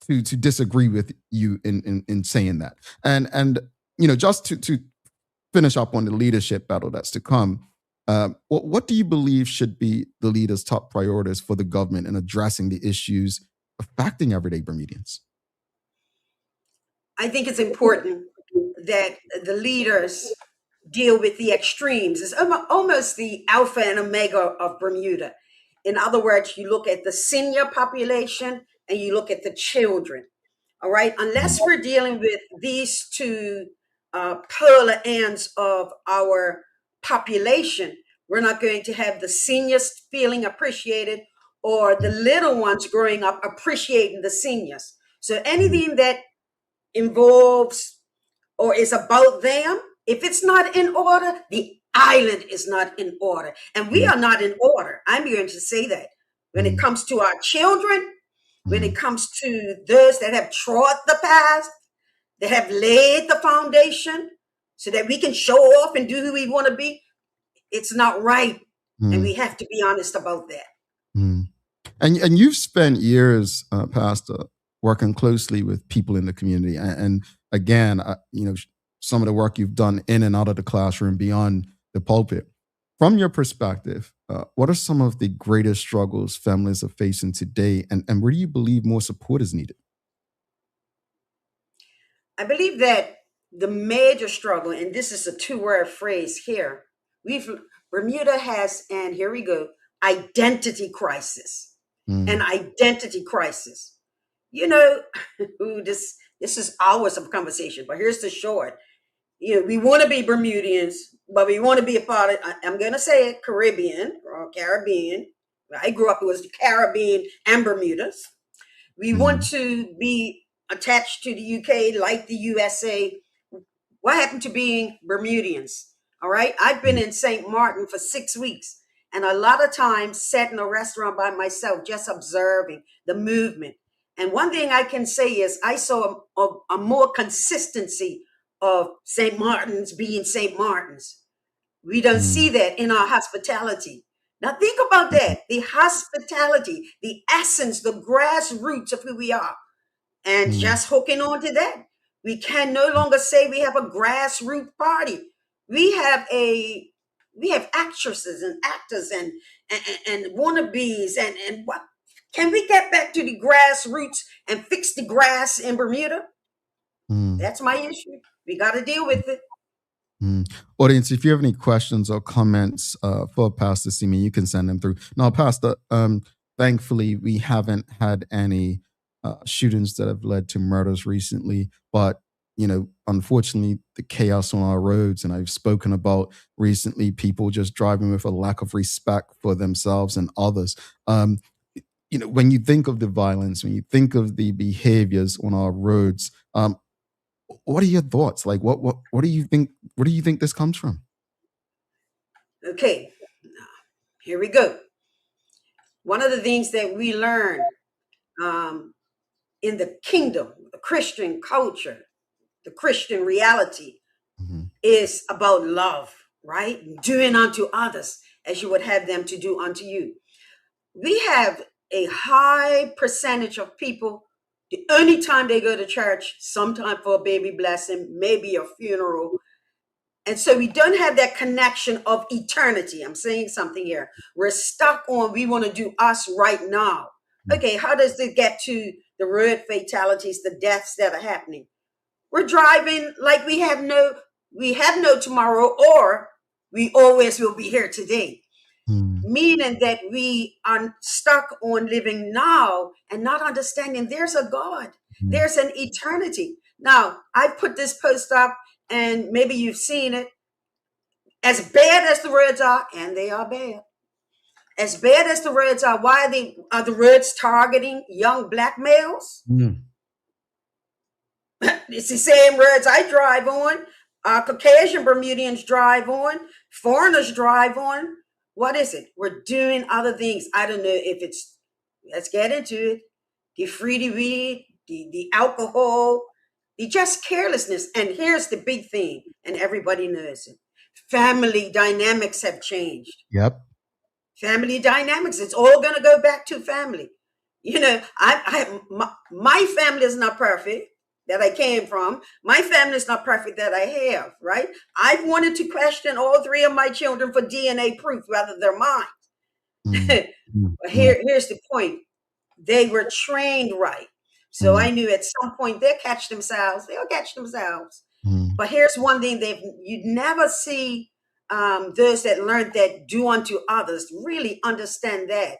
disagree with you in saying that. And just to finish up on the leadership battle that's to come, what do you believe should be the leader's top priorities for the government in addressing the issues affecting everyday Bermudians? I think it's important that the leaders deal with the extremes. It's almost the alpha and omega of Bermuda. In other words, you look at the senior population and you look at the children. All right. Unless we're dealing with these two polar ends of our population, we're not going to have the seniors feeling appreciated or the little ones growing up appreciating the seniors. So anything that involves or is about them, if it's not in order, the island is not in order. And we are not in order. I'm going to say that. When it comes to our children, when it comes to those that have trod the path, that have laid the foundation so that we can show off and do who we want to be, it's not right. And we have to be honest about that. And you've spent years, Pastor, working closely with people in the community. And again, some of the work you've done in and out of the classroom, beyond the pulpit. From your perspective, what are some of the greatest struggles families are facing today? And where do you believe more support is needed? I believe that the major struggle, and this is a 2-word phrase here, Bermuda has, and here we go, identity crisis. An identity crisis. This is hours of conversation, but here's the short. We want to be Bermudians, but we want to be a part of, I'm going to say it, Caribbean or Caribbean. I grew up, it was the Caribbean and Bermudas. We want to be attached to the UK like the USA. What happened to being Bermudians? All right. I've been in St. Martin for 6 weeks. And a lot of times sat in a restaurant by myself, just observing the movement. And one thing I can say is I saw a more consistency of St. Martin's being St. Martin's. We don't see that in our hospitality. Now think about that. The hospitality, the essence, the grassroots of who we are. And just hooking on to that, we can no longer say we have a grassroots party. We have actresses and actors and wannabes and what? Can we get back to the grassroots and fix the grass in Bermuda? That's my issue. We got to deal with it. Audience, if you have any questions or comments for Pastor Seaman, you can send them through. Now, Pastor, thankfully, we haven't had any shootings that have led to murders recently, but unfortunately, the chaos on our roads, and I've spoken about recently people just driving with a lack of respect for themselves and others. When you think of the violence, when you think of the behaviors on our roads, what are your thoughts? Like, what do you think? Where do you think this comes from? Okay, here we go. One of the things that we learn in the kingdom, the Christian culture, the Christian reality is about love, right? Doing unto others as you would have them to do unto you. We have a high percentage of people, the only time they go to church, sometime for a baby blessing, maybe a funeral. And so we don't have that connection of eternity. I'm saying something here. We're stuck on, we want to do us right now. Okay, how does it get to the road fatalities, the deaths that are happening? We're driving like we have no tomorrow, or we always will be here today. Meaning that we are stuck on living now and not understanding there's a God, there's an eternity. Now, I put this post up, and maybe you've seen it. As bad as the roads are, and they are bad. As bad as the roads are, why are the roads targeting young black males? It's the same roads I drive on, Caucasian Bermudians drive on, foreigners drive on. What is it? We're doing other things. I don't know if it's, let's get into it. The fruity weed, the alcohol, the just carelessness. And here's the big thing, and everybody knows it. Family dynamics have changed. Yep. Family dynamics. It's all going to go back to family. My family is not perfect that I came from. My family is not perfect that I have, right? I've wanted to question all three of my children for DNA proof, whether they're mine. But here's the point. They were trained right. So I knew at some point they'll catch themselves. But here's one thing you'd never see those that learned that do unto others really understand that.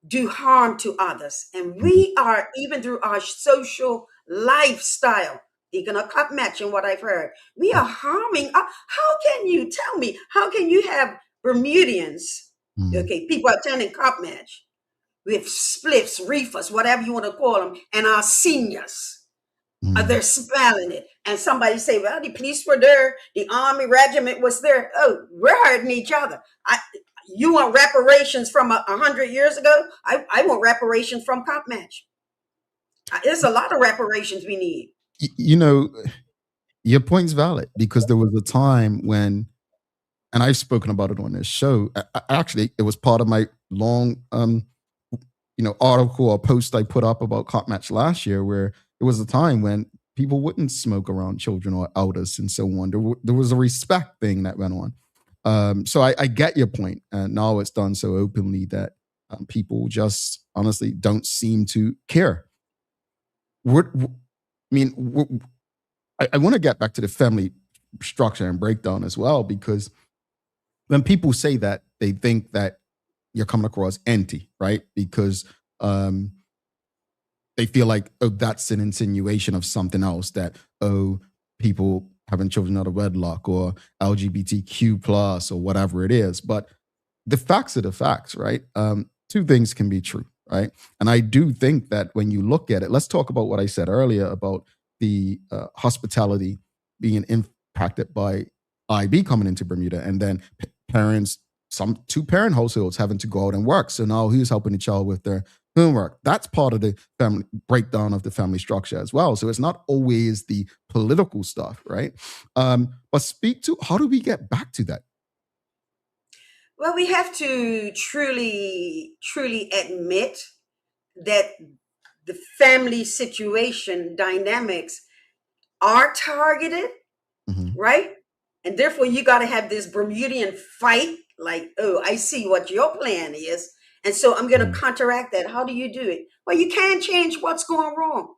Do harm to others. And we are, even through our social lifestyle, speaking of cup matching, what I've heard, we are harming. How can you tell me, how can you have Bermudians, okay, people attending cup match with spliffs, reefers, whatever you want to call them, and our seniors? They're smelling it. And somebody say, well, the police were there, the army regiment was there. Oh, we're hurting each other. You want reparations from 100 years ago? I want reparations from cop match. There's a lot of reparations we need. Your point's valid, because there was a time when, and I've spoken about it on this show. Actually, it was part of my long, article or post I put up about cop match last year, where it was a time when people wouldn't smoke around children or elders and so on. There was a respect thing that went on. So I get your point. And now it's done so openly that people just honestly don't seem to care. I want to get back to the family structure and breakdown as well, because when people say that, they think that you're coming across empty, right? Because they feel like, oh, that's an insinuation of something else, that, oh, people having children out of wedlock or LGBTQ plus or whatever it is. But the facts are the facts, right? Two things can be true, right? And I do think that when you look at it, let's talk about what I said earlier about the hospitality being impacted by IB coming into Bermuda, and then parents, some two-parent households having to go out and work. So now who's helping the child with their homework. That's part of the family breakdown of the family structure as well. So it's not always the political stuff, right? But speak to, how do we get back to that? Well, we have to truly admit that the family situation dynamics are targeted, right? And therefore, you got to have this Bermudian fight. Like, oh, I see what your plan is. And so I'm going to counteract that. How do you do it? Well, you can't change what's going wrong.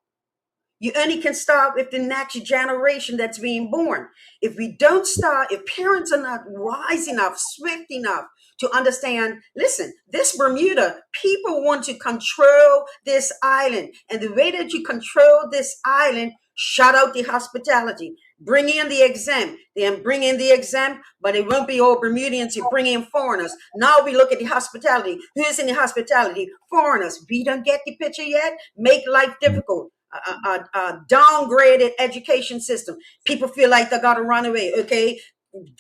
You only can start with the next generation that's being born. If we don't start, if parents are not wise enough, swift enough to understand, listen, this Bermuda, people want to control this island. And the way that you control this island, shut out the hospitality. Bring in the exempt, then bring in the exempt, but it won't be all Bermudians. You bring in foreigners. Now we look at the hospitality. Who's in the hospitality? Foreigners. We don't get the picture yet. Make life difficult. A downgraded education system. People feel like they got to run away. Okay.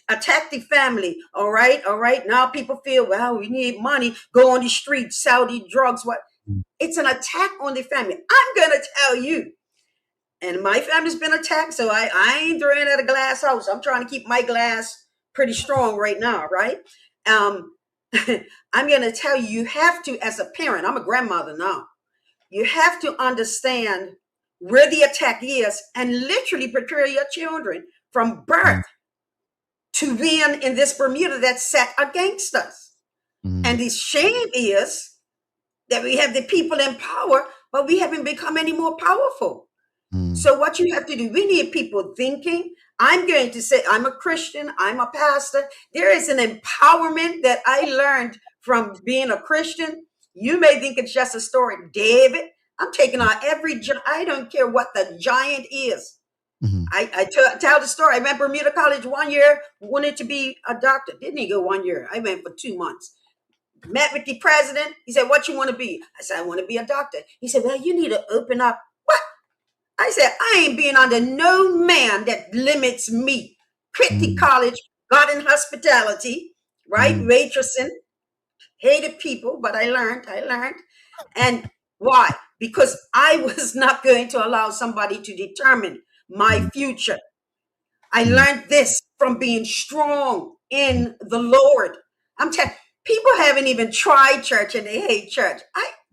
Attack the family. All right. Now people feel, well, we need money. Go on the street, sell the drugs. What? It's an attack on the family. I'm going to tell you. And my family's been attacked, so I ain't throwing at a glass house. I'm trying to keep my glass pretty strong right now, right? I'm going to tell you, you have to, as a parent, I'm a grandmother now, you have to understand where the attack is and literally prepare your children from birth to being in this Bermuda that's set against us. And the shame is that we have the people in power, but we haven't become any more powerful. So what you have to do, we need people thinking. I'm going to say, I'm a Christian, I'm a pastor. There is an empowerment that I learned from being a Christian. You may think it's just a story. David, I'm taking on I don't care what the giant is. I tell the story. I went to Bermuda College 1 year, wanted to be a doctor. Didn't even go 1 year. I went for 2 months. Met with the president. He said, what you want to be? I said, I want to be a doctor. He said, well, you need to open up. What? I said, I ain't being under no man that limits me. Quit the college, got in hospitality, right? Waitressing, hated people, but I learned. And why? Because I was not going to allow somebody to determine my future. I learned this from being strong in the Lord. I'm telling people haven't even tried church and they hate church.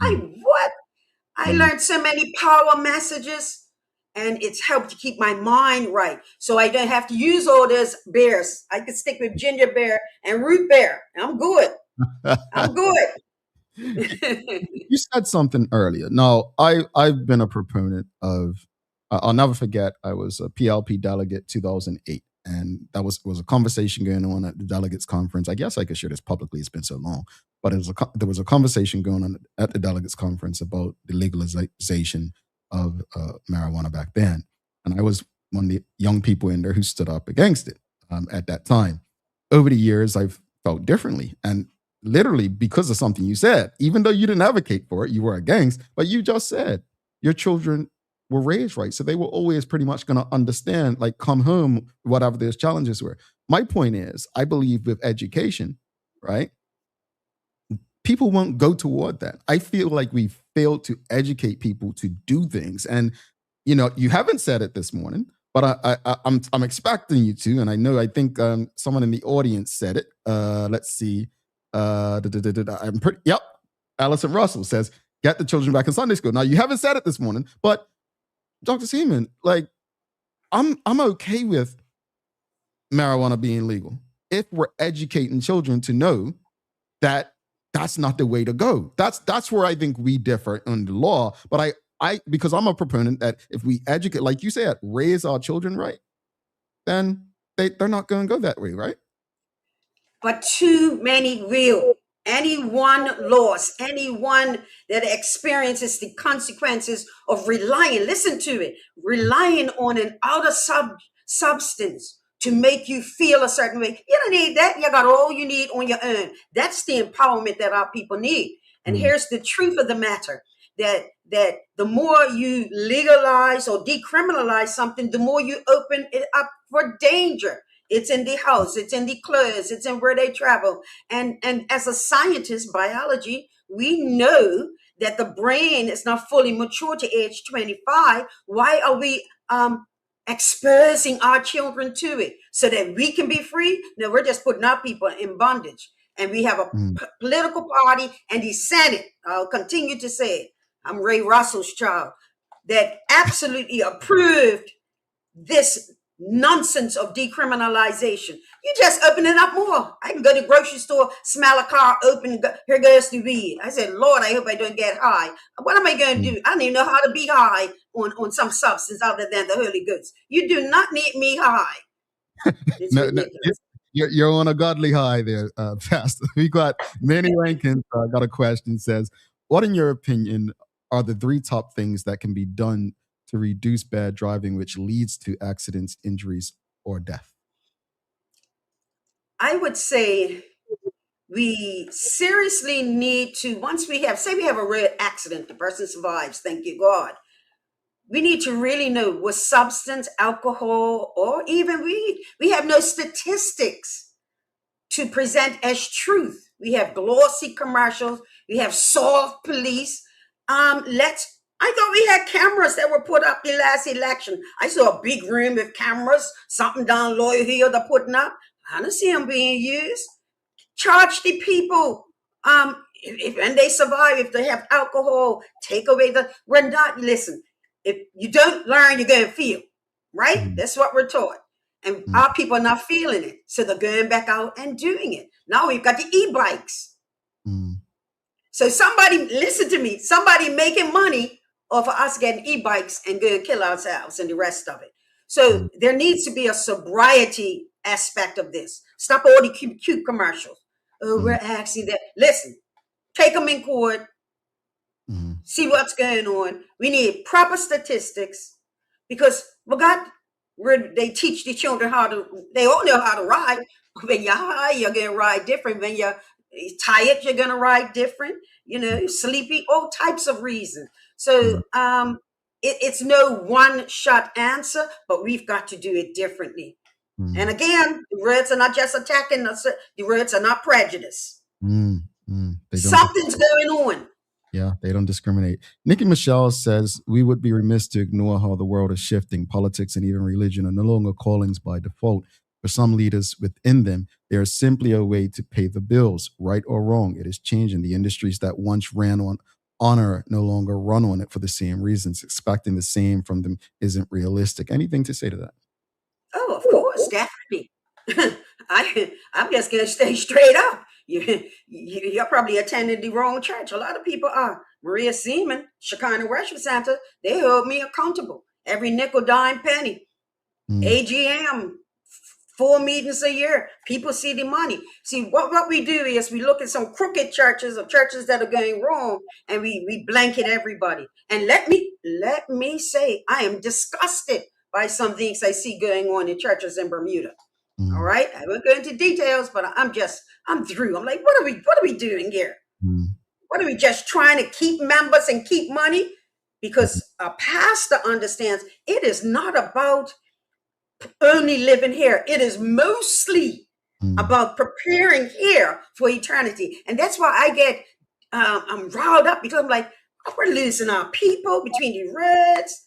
I learned so many power messages. And it's helped to keep my mind right. So I don't have to use all those bears. I can stick with ginger bear and root bear. I'm good. I'm good. You said something earlier. Now, I've been a proponent of, I'll never forget, I was a PLP delegate 2008. And that was a conversation going on at the delegates conference. I guess I could share this publicly. It's been so long. But there was a conversation going on at the delegates conference about the legalization of marijuana back then. And I was one of the young people in there who stood up against it at that time. Over the years, I've felt differently. And literally because of something you said, even though you didn't advocate for it, you were against, but you just said your children were raised right. So they were always pretty much going to understand, like come home, whatever those challenges were. My point is, I believe with education, right? People won't go toward that. I feel like we failed to educate people to do things. And, you know, you haven't said it this morning, but I'm expecting you to. And I think someone in the audience said it. Let's see. Yep. Allison Russell says, get the children back in Sunday school. Now, you haven't said it this morning, but Dr. Seaman, like, I'm okay with marijuana being legal if we're educating children to know that that's not the way to go. That's where I think we differ on the law. But I because I'm a proponent that if we educate, like you said, raise our children right, then they're not going to go that way, right? But too many will. Anyone lost, anyone that experiences the consequences of relying, listen to it, relying on an outer substance to make you feel a certain way. You don't need that. You got all you need on your own. That's the empowerment that our people need. And here's the truth of the matter, that the more you legalize or decriminalize something, the more you open it up for danger. It's in the house, it's in the clothes, it's in where they travel. And as a scientist, biology, we know that the brain is not fully mature to age 25, why are we exposing our children to it so that we can be free? No, we're just putting our people in bondage. And we have a political party and the Senate, I'll continue to say it, I'm Ray Russell's child, that absolutely approved this nonsense of decriminalization. You just open it up more. I can go to the grocery store, smell a car, open, here goes the weed. I said, Lord, I hope I don't get high. What am I going to do? I don't even know how to be high on some substance other than the Holy Ghost. You do not need me high. No, you're on a godly high there, Pastor. We got Manny Rankins got a question, says, what in your opinion are the 3 top things that can be done to reduce bad driving, which leads to accidents, injuries, or death? I would say we seriously need to, once we have, say we have a real accident, the person survives, thank you, God. We need to really know what substance, alcohol, or even weed. We have no statistics to present as truth. We have glossy commercials. We have soft police. I thought we had cameras that were put up the last election. I saw a big room with cameras, something down Lawyer Hill they're putting up. I don't see them being used. Charge the people. When they survive, if they have alcohol, take away we're not, listen, if you don't learn, you're going to feel, right? That's what we're taught. And our people are not feeling it. So they're going back out and doing it. Now we've got the e-bikes. So somebody, listen to me, somebody making money off of us getting e-bikes and going to kill ourselves and the rest of it. So there needs to be a sobriety aspect of this. Stop all the cute commercials. Oh, we're asking that. Listen, take them in court. See what's going on. We need proper statistics because they teach the children they all know how to ride. When you're high, you're going to ride different. When you're tired, you're going to ride different. Sleepy, all types of reasons. So it's no one-shot answer, but we've got to do it differently. And again, the words are not just attacking us. The words are not prejudice. Something's going on. Yeah, they don't discriminate. Nikki Michelle says, we would be remiss to ignore how the world is shifting. Politics and even religion are no longer callings by default. For some leaders within them, they are simply a way to pay the bills, right or wrong. It is changing. The industries that once ran on honor no longer run on it for the same reasons. Expecting the same from them isn't realistic. Anything to say to that? Oh, of course, definitely. I'm just going to stay straight up. You're probably attending the wrong church. A lot of people are. Maria Seaman, Shekinah Worship Center, they hold me accountable. Every nickel, dime, penny. AGM, 4 meetings a year. People see the money. See, what we do is we look at some crooked churches or churches that are going wrong, and we blanket everybody. And let me say, I am disgusted by some things I see going on in churches in Bermuda. All right, I won't go into details, but I'm through. I'm like, what are we doing here? What are we just trying to keep members and keep money? Because a pastor understands it is not about only living here. It is mostly about preparing here for eternity. And that's why I get, I'm riled up because I'm like, we're losing our people between the Reds,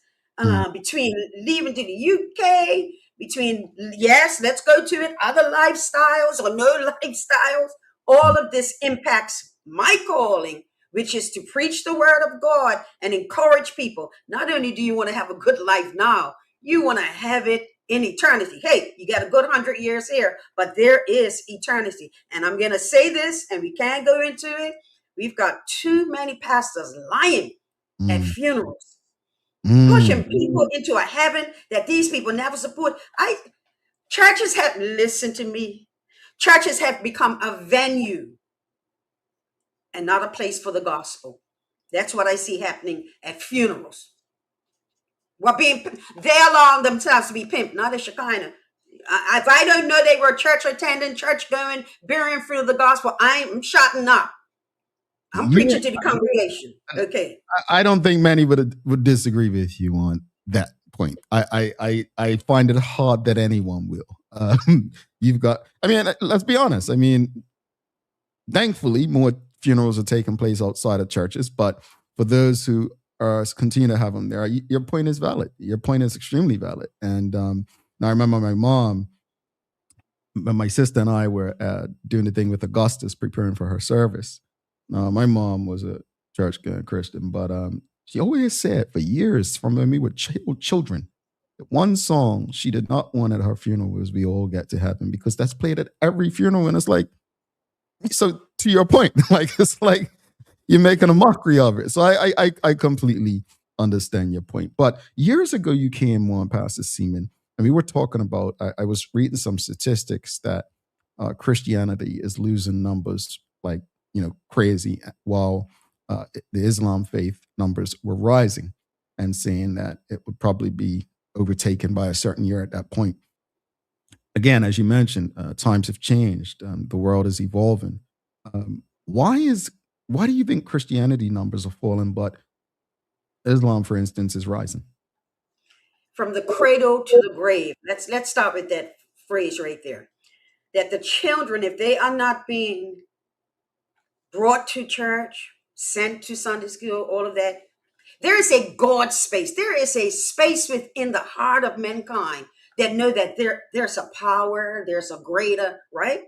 between leaving to the UK, between, yes, let's go to it, other lifestyles or no lifestyles. All of this impacts my calling, which is to preach the word of God and encourage people. Not only do you want to have a good life now, you want to have it in eternity. Hey, you got a good 100 years here, but there is eternity. And I'm going to say this, and we can't go into it. We've got too many pastors lying at funerals. Pushing people into a heaven that these people never support. Churches have, listen to me, churches have become a venue and not a place for the gospel. That's what I see happening at funerals. They allow themselves to be pimped, not a Shekinah. If I don't know they were church attending, church going, bearing fruit of the gospel, I'm shutting up. I'm preaching to the congregation. Okay. I don't think many would disagree with you on that point. I find it hard that anyone will. You've got, let's be honest. Thankfully, more funerals are taking place outside of churches, but for those who are continue to have them there, your point is valid. Your point is extremely valid. And now I remember my mom, when my sister and I were doing the thing with Augustus, preparing for her service. My mom was a church-going Christian, but she always said for years, from when we were children, that one song she did not want at her funeral was "We All Get to Heaven," because that's played at every funeral, and it's like, so to your point, like it's like you're making a mockery of it. So I completely understand your point. But years ago, you came on, Pastor Seaman, and we were talking about, I was reading some statistics that Christianity is losing numbers like, crazy, while the Islam faith numbers were rising, and saying that it would probably be overtaken by a certain year at that point. Again, as you mentioned, times have changed. The world is evolving. Why do you think Christianity numbers are falling, but Islam, for instance, is rising? From the cradle to the grave. Let's start with that phrase right there. That the children, if they are not being brought to church, sent to Sunday school, all of that, there is a God space. There is a space within the heart of mankind that know that there's a power, there's a greater, right?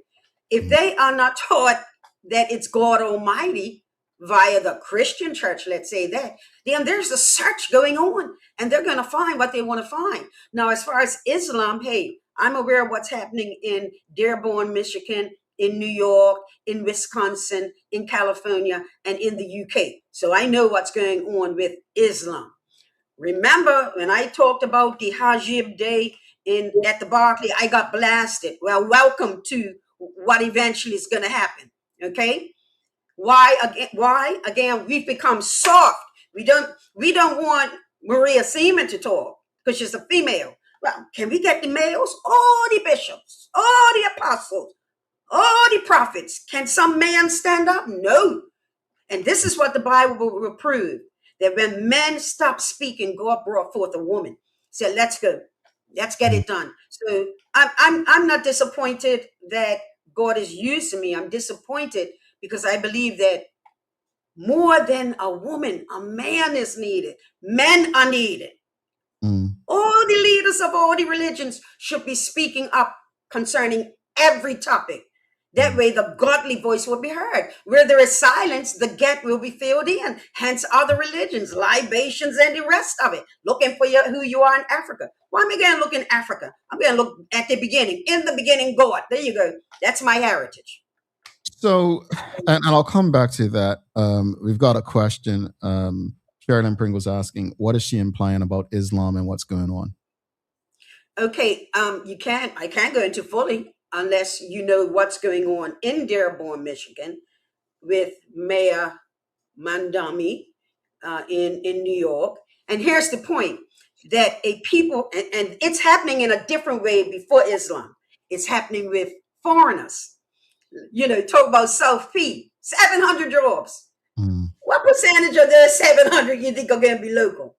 If they are not taught that it's God Almighty via the Christian church, let's say that, then there's a search going on, and they're going to find what they want to find. Now, as far as Islam, hey, I'm aware of what's happening in Dearborn, Michigan, in New York, in Wisconsin, in California, and in the UK. So I know what's going on with Islam. Remember when I talked about the Hajib Day at the Barclay, I got blasted. Well, welcome to what eventually is going to happen. Okay? Why again? We've become soft. We don't want Maria Seaman to talk because she's a female. Well, can we get the males? All the bishops, all the apostles, all the prophets. Can some man stand up? No. And this is what the Bible will prove. That when men stopped speaking, God brought forth a woman. Said, let's go. Let's get it done. So I'm not disappointed that God is using me. I'm disappointed because I believe that more than a woman, a man is needed. Men are needed. All the leaders of all the religions should be speaking up concerning every topic. That way the godly voice will be heard. Where there is silence, the gap will be filled in. Hence other religions, libations, and the rest of it. Looking for who you are in Africa. Why am I going to look in Africa? I'm going to look at the beginning. In the beginning, God. There you go. That's my heritage. So, and I'll come back to that. We've got a question. Sherilyn Pringle's asking, what is she implying about Islam and what's going on? Okay, I can't go into fully unless you know what's going on in Dearborn, Michigan, with Mayor Mandami in New York. And here's the point, that a people, and it's happening in a different way before Islam. It's happening with foreigners. Talk about self-feed, 700 jobs. What percentage of those 700 you think are going to be local?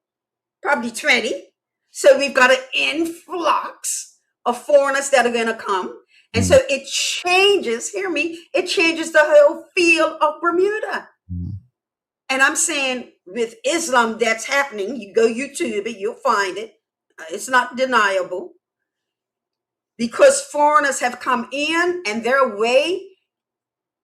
Probably 20. So we've got an influx of foreigners that are going to come. And so it changes, hear me, it changes the whole feel of Bermuda. And I'm saying with Islam, that's happening. You go YouTube it, you'll find it. It's not deniable. Because foreigners have come in and their way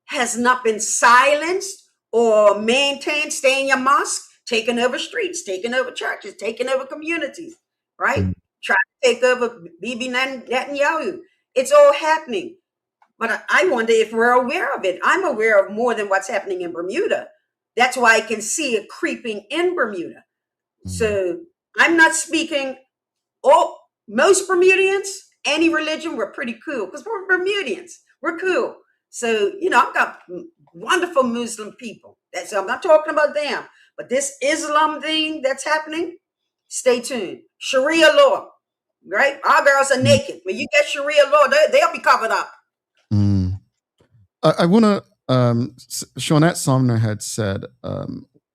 has not been silenced or maintained. Stay in your mosque, taking over streets, taking over churches, taking over communities, right? Try to take over Bibi Netanyahu. It's all happening. But I wonder if we're aware of it. I'm aware of more than what's happening in Bermuda. That's why I can see it creeping in Bermuda. So I'm not speaking, most Bermudians, any religion, we're pretty cool because we're Bermudians. We're cool. So, I've got wonderful Muslim people. So I'm not talking about them. But this Islam thing that's happening, stay tuned. Sharia law, right? Our girls are naked. When you get Sharia law, they'll be covered up. I want to, Shawnette Sumner had said,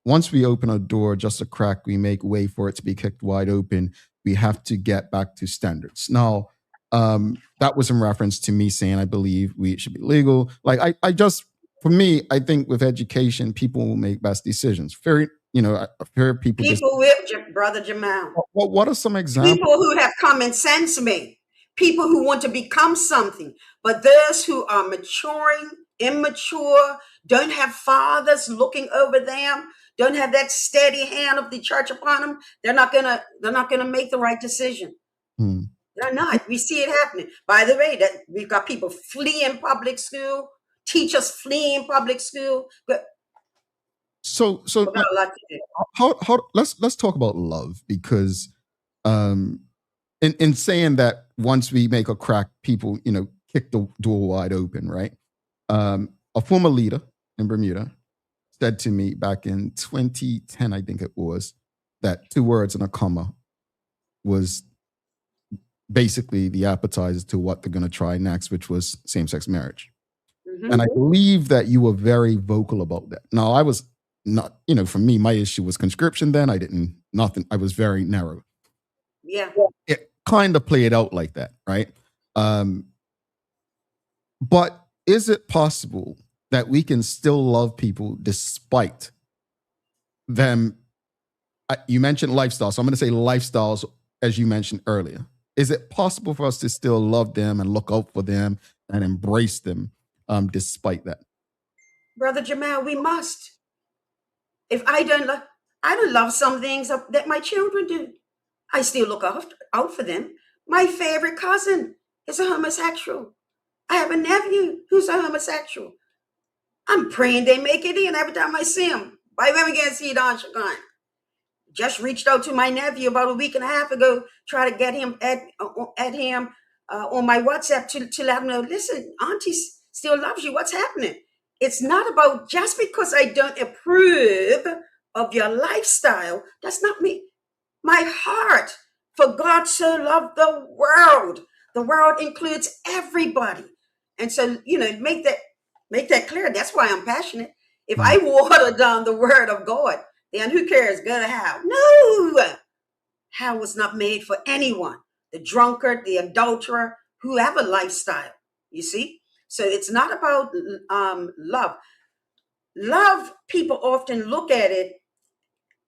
once we open a door, just a crack, we make way for it to be kicked wide open. We have to get back to standards. Now, that was in reference to me saying I believe it should be legal. Like I just, for me, I think with education, people will make best decisions. Fair I've heard people. People with Brother Jamal. What are some examples? People who have common sense, me. People who want to become something, but those who are maturing, immature, don't have fathers looking over them, don't have that steady hand of the church upon them, they're not gonna make the right decision. They're not. We see it happening. By the way, that we've got people fleeing public school, teachers fleeing public school. But So we've got a lot to do. how let's talk about love, because in saying that, once we make a crack, people kick the door wide open, right? A former leader in Bermuda said to me back in 2010, I think it was, that 2 words and a comma was basically the appetizer to what they're going to try next, which was same-sex marriage. And I believe that you were very vocal about that. Now, I was not, for me, my issue was conscription then. I was very narrow. Yeah. It kind of played out like that, right? But is it possible that we can still love people despite them? You mentioned lifestyle, so I'm going to say lifestyles, as you mentioned earlier. Is it possible for us to still love them and look out for them and embrace them despite that? Brother Jamal, we must. If I don't love some things that my children do. I still look out for them. My favorite cousin is a homosexual. I have a nephew who's a homosexual. I'm praying they make it in every time I see him. By when we get to see Don Shagan. Just reached out to my nephew about a week and a half ago, try to get him at him on my WhatsApp to let him know, listen, Auntie still loves you. What's happening? It's not about just because I don't approve of your lifestyle. That's not me. My heart, for God so loved the world. The world includes everybody. And so, make that clear. That's why I'm passionate. If I water down the word of God, then who cares? Go to hell. No. Hell was not made for anyone. The drunkard, the adulterer, whoever lifestyle, you see? So it's not about love. Love, people often look at it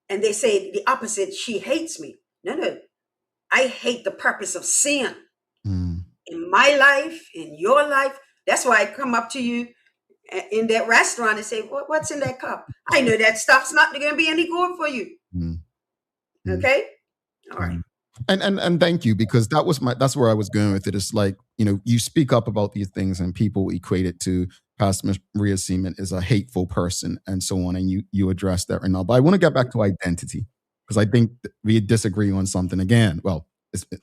and they say the opposite, she hates me. No. I hate the purpose of sin in my life, in your life. That's why I come up to you in that restaurant and say, what's in that cup? I know that stuff's not going to be any good for you. Okay? All right. And thank you, because that's where I was going with it. It's like, you speak up about these things and people equate it to Pastor Maria Seaman is a hateful person and so on. And you address that right now. But I want to get back to identity, because I think we disagree on something again. Well,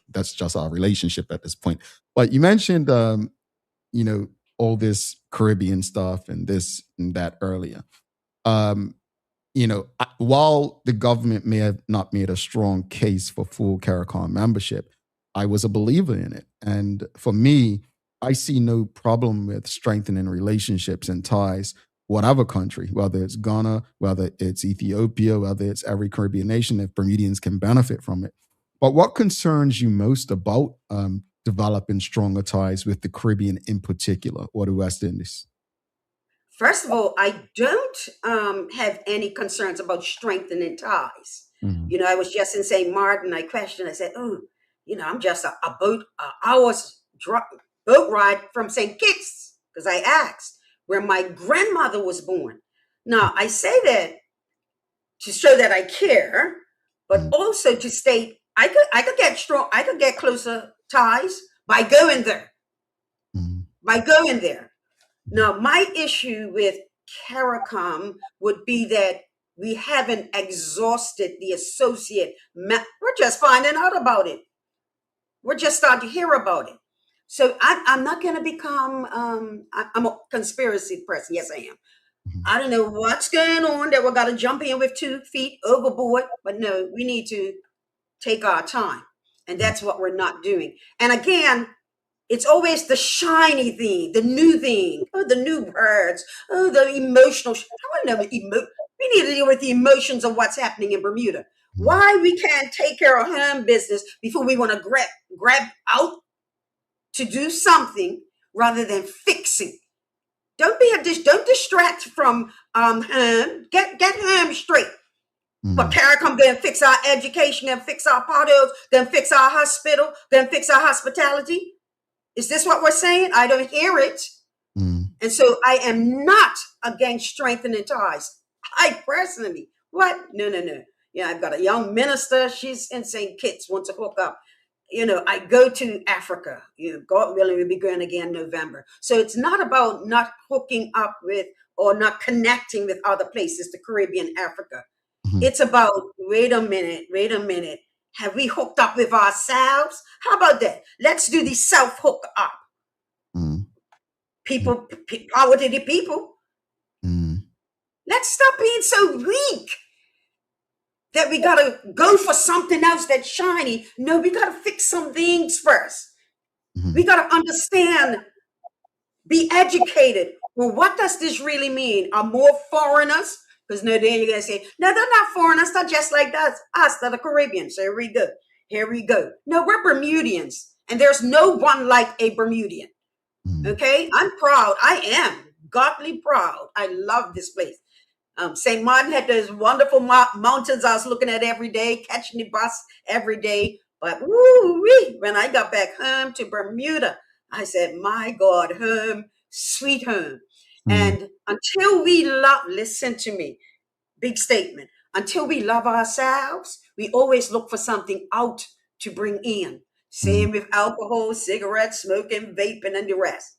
that's just our relationship at this point. But you mentioned, all this Caribbean stuff and this and that earlier. While the government may have not made a strong case for full CARICOM membership, I was a believer in it. And for me, I see no problem with strengthening relationships and ties, whatever country, whether it's Ghana, whether it's Ethiopia, whether it's every Caribbean nation, if Bermudians can benefit from it. But what concerns you most about developing stronger ties with the Caribbean in particular, or the West Indies? First of all, I don't have any concerns about strengthening ties. I was just in St. Martin. I questioned. I said, I'm just a hour's boat ride from St. Kitts, because I asked where my grandmother was born. Now, I say that to show that I care, but also to state I could get closer ties by going there. Now, my issue with CARICOM would be that we haven't exhausted the associate. We're just finding out about it. We're just starting to hear about it. So I'm not going to become, I'm a conspiracy person. Yes, I am. I don't know what's going on that we're going to jump in with 2 feet overboard. But no, we need to take our time. And that's what we're not doing. And again, it's always the shiny thing, the new thing, the new words, the emotional. I want to know we need to deal with the emotions of what's happening in Bermuda. Why we can't take care of home business before we want to grab out to do something rather than fixing. Don't distract from home. Get home straight. But Karen come there and fix our education, and fix our potholes, then fix our hospital, then fix our hospitality. Is this what we're saying? I don't hear it. And so I am not against strengthening ties. I personally, what? No. Yeah, I've got a young minister. She's in St. Kitts, wants to hook up. I go to Africa. God willing, we'll be going again in November. So it's not about not hooking up with or not connecting with other places, the Caribbean, Africa. It's about, wait a minute. Have we hooked up with ourselves? How about that? Let's do the self-hook up. People, power to the people. Let's stop being so weak that we got to go for something else that's shiny. No, we got to fix some things first. We got to understand, be educated. Well, what does this really mean? Are more foreigners? Because then you're going to say, no, they're not foreigners. They're just like us, they're the Caribbeans. So here we go. No, we're Bermudians. And there's no one like a Bermudian. Okay? I'm proud. I am godly proud. I love this place. St. Martin had those wonderful mountains I was looking at every day, catching the bus every day. But woo-wee, when I got back home to Bermuda, I said, my God, home, sweet home. And until we listen to me, big statement, until we love ourselves, we always look for something out to bring in. Same with alcohol, cigarettes, smoking, vaping, and the rest.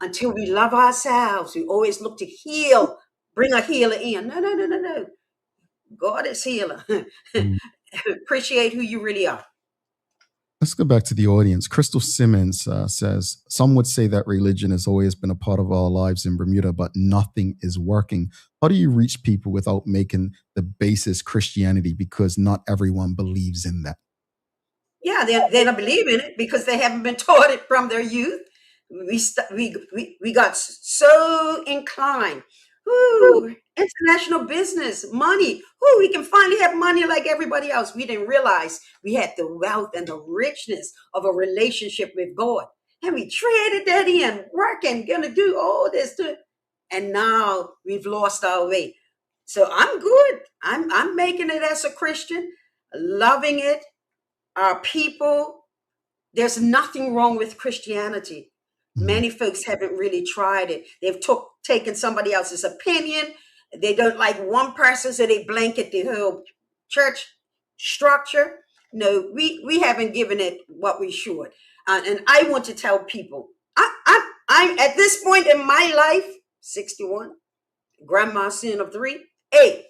Until we love ourselves, we always look to heal, bring a healer in. No. God is healer. Appreciate who you really are. Let's go back to the audience. Crystal Simmons says, some would say that religion has always been a part of our lives in Bermuda, but nothing is working. How do you reach people without making the basis Christianity? Because not everyone believes in that. Yeah, they don't believe in it because they haven't been taught it from their youth. We got so inclined. Ooh, international business, money. Ooh, we can finally have money like everybody else. We didn't realize we had the wealth and the richness of a relationship with God. And we traded that in, working, gonna do all this. And now we've lost our way. So I'm good. I'm making it as a Christian, loving it. Our people, there's nothing wrong with Christianity. Many folks haven't really tried it. They've taken somebody else's opinion. They don't like one person, so they blanket the whole church structure. No, we haven't given it what we should. And I want to tell people, I'm at this point in my life, 61, grandma son of 3. Hey,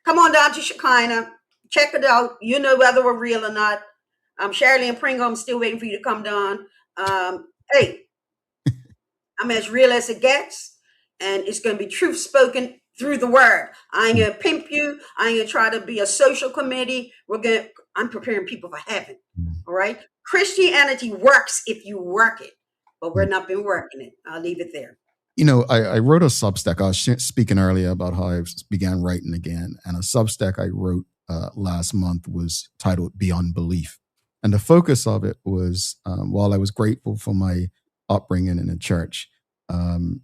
come on down to Shekinah. Check it out. You know whether we're real or not. Shirley and Pringle, I'm still waiting for you to come down. Hey, I'm as real as it gets, and it's going to be truth spoken through the word. I ain't going to pimp you. I ain't going to try to be a social committee. I'm preparing people for heaven. All right. Christianity works if you work it, but we're not been working it. I'll leave it there. I wrote a Substack. I was speaking earlier about how I began writing again, and a Substack I wrote last month was titled Beyond Belief. And the focus of it was, while I was grateful for my upbringing in the church, and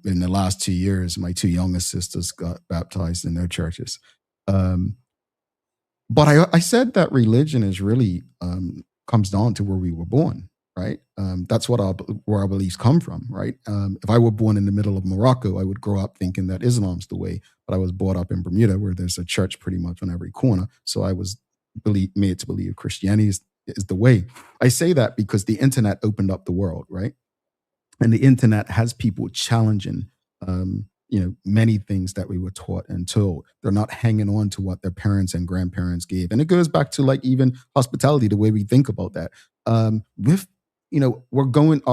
in the last 2 years, my 2 youngest sisters got baptized in their churches. But I said that religion is really comes down to where we were born, right? That's where our beliefs come from, right? If I were born in the middle of Morocco, I would grow up thinking that Islam's the way. But I was brought up in Bermuda, where there's a church pretty much on every corner. So I was made to believe Christianity is the way. I say that because the internet opened up the world, right? And the internet has people challenging, many things that we were taught and told. They're not hanging on to what their parents and grandparents gave. And it goes back to like even hospitality, the way we think about that. Our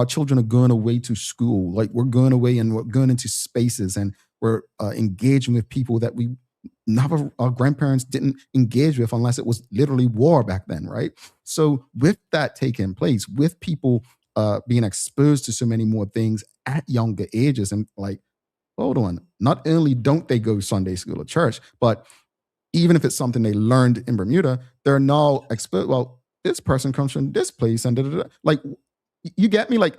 children are going away to school. Like we're going away and we're going into spaces and we're engaging with people that our grandparents didn't engage with unless it was literally war back then, right? So with that taking place, with people being exposed to so many more things at younger ages, and like, hold on, not only don't they go Sunday school or church, but even if it's something they learned in Bermuda, they're now exposed. Well, this person comes from this place, and like, you get me? Like,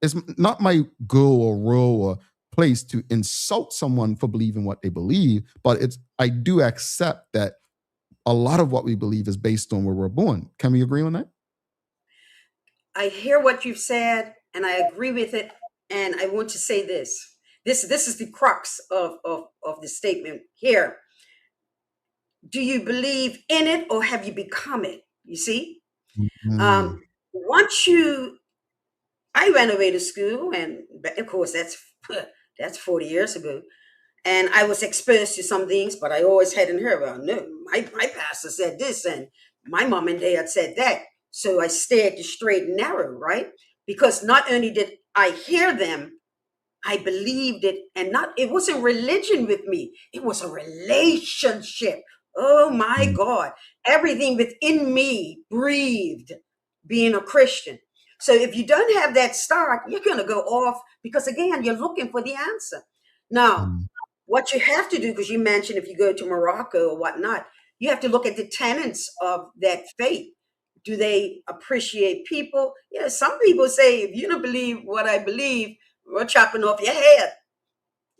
it's not my goal or role or place to insult someone for believing what they believe, but I do accept that a lot of what we believe is based on where we're born. Can we agree on that? I hear what you've said, and I agree with it. And I want to say this. This is the crux of the statement here. Do you believe in it, or have you become it? You see? Once I went away to school, and of course that's 40 years ago. And I was exposed to some things, but I always hadn't heard, well, no, my pastor said this, and my mom and dad said that. So I stayed the straight and narrow, right? Because not only did I hear them, I believed it. And it wasn't religion with me. It was a relationship. Oh my God. Everything within me breathed being a Christian. So if you don't have that start, you're going to go off because, again, you're looking for the answer. Now, what you have to do, because you mentioned if you go to Morocco or whatnot, you have to look at the tenets of that faith. Do they appreciate people? Yeah, some people say, if you don't believe what I believe, we're chopping off your head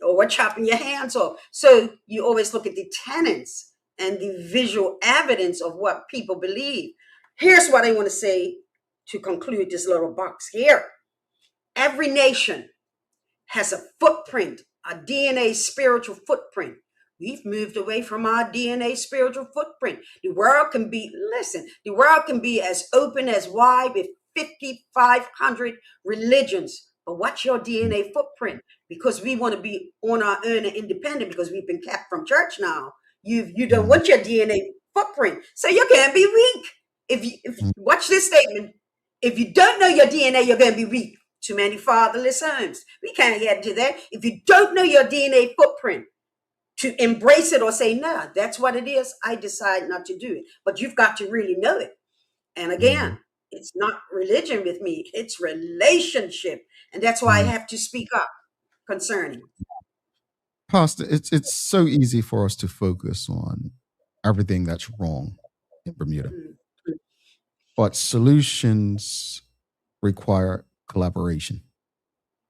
or we're chopping your hands off. So you always look at the tenets and the visual evidence of what people believe. Here's what I want to say to conclude this little box here. Every nation has a footprint, a DNA spiritual footprint. We've moved away from our DNA spiritual footprint. The world can be as open as wide with 5,500 religions. But what's your DNA footprint? Because we want to be on our own and independent because we've been kept from church now. You don't want your DNA footprint. So you can't be weak. If watch this statement. If you don't know your DNA, you're going to be weak. Too many fatherless homes. We can't get to that. If you don't know your DNA footprint, to embrace it or say, no, that's what it is, I decide not to do it. But you've got to really know it. And again, it's not religion with me. It's relationship. And that's why I have to speak up concerning. Pastor, it's so easy for us to focus on everything that's wrong in Bermuda. But solutions require collaboration.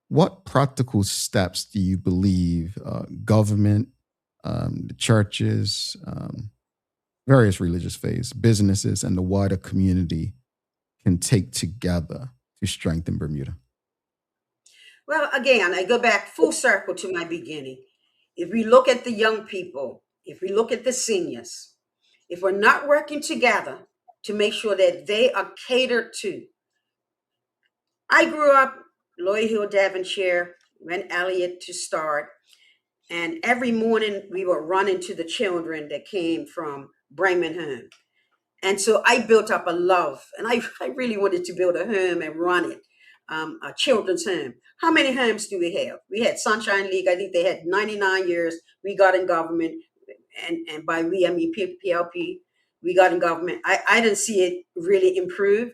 What practical steps do you believe government, the churches, various religious faiths, businesses, and the wider community can take together to strengthen Bermuda? Well, again, I go back full circle to my beginning. If we look at the young people, if we look at the seniors, if we're not working together to make sure that they are catered to. I grew up Lloyd Hill, Devonshire, went Elliott to start. And every morning we would run into the children that came from Birmingham. And so I built up a love, and I really wanted to build a home and run it, a children's home. How many homes do we have? We had Sunshine League. I think they had 99 years. We got in government, and by we, I mean PLP. We got in government. I didn't see it really improved.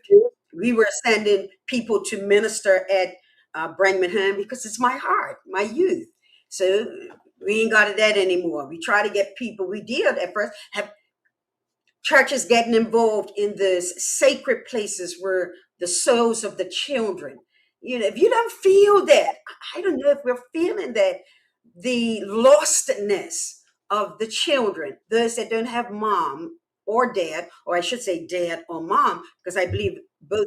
We were sending people to minister at Birmingham because it's my heart, my youth. So we ain't got that anymore. We try to get people. We did at first have churches getting involved in those sacred places where the souls of the children. You know, if you don't feel that, I don't know if we're feeling that, the lostness of the children, those that don't have mom or dad, or I should say dad or mom, because I believe both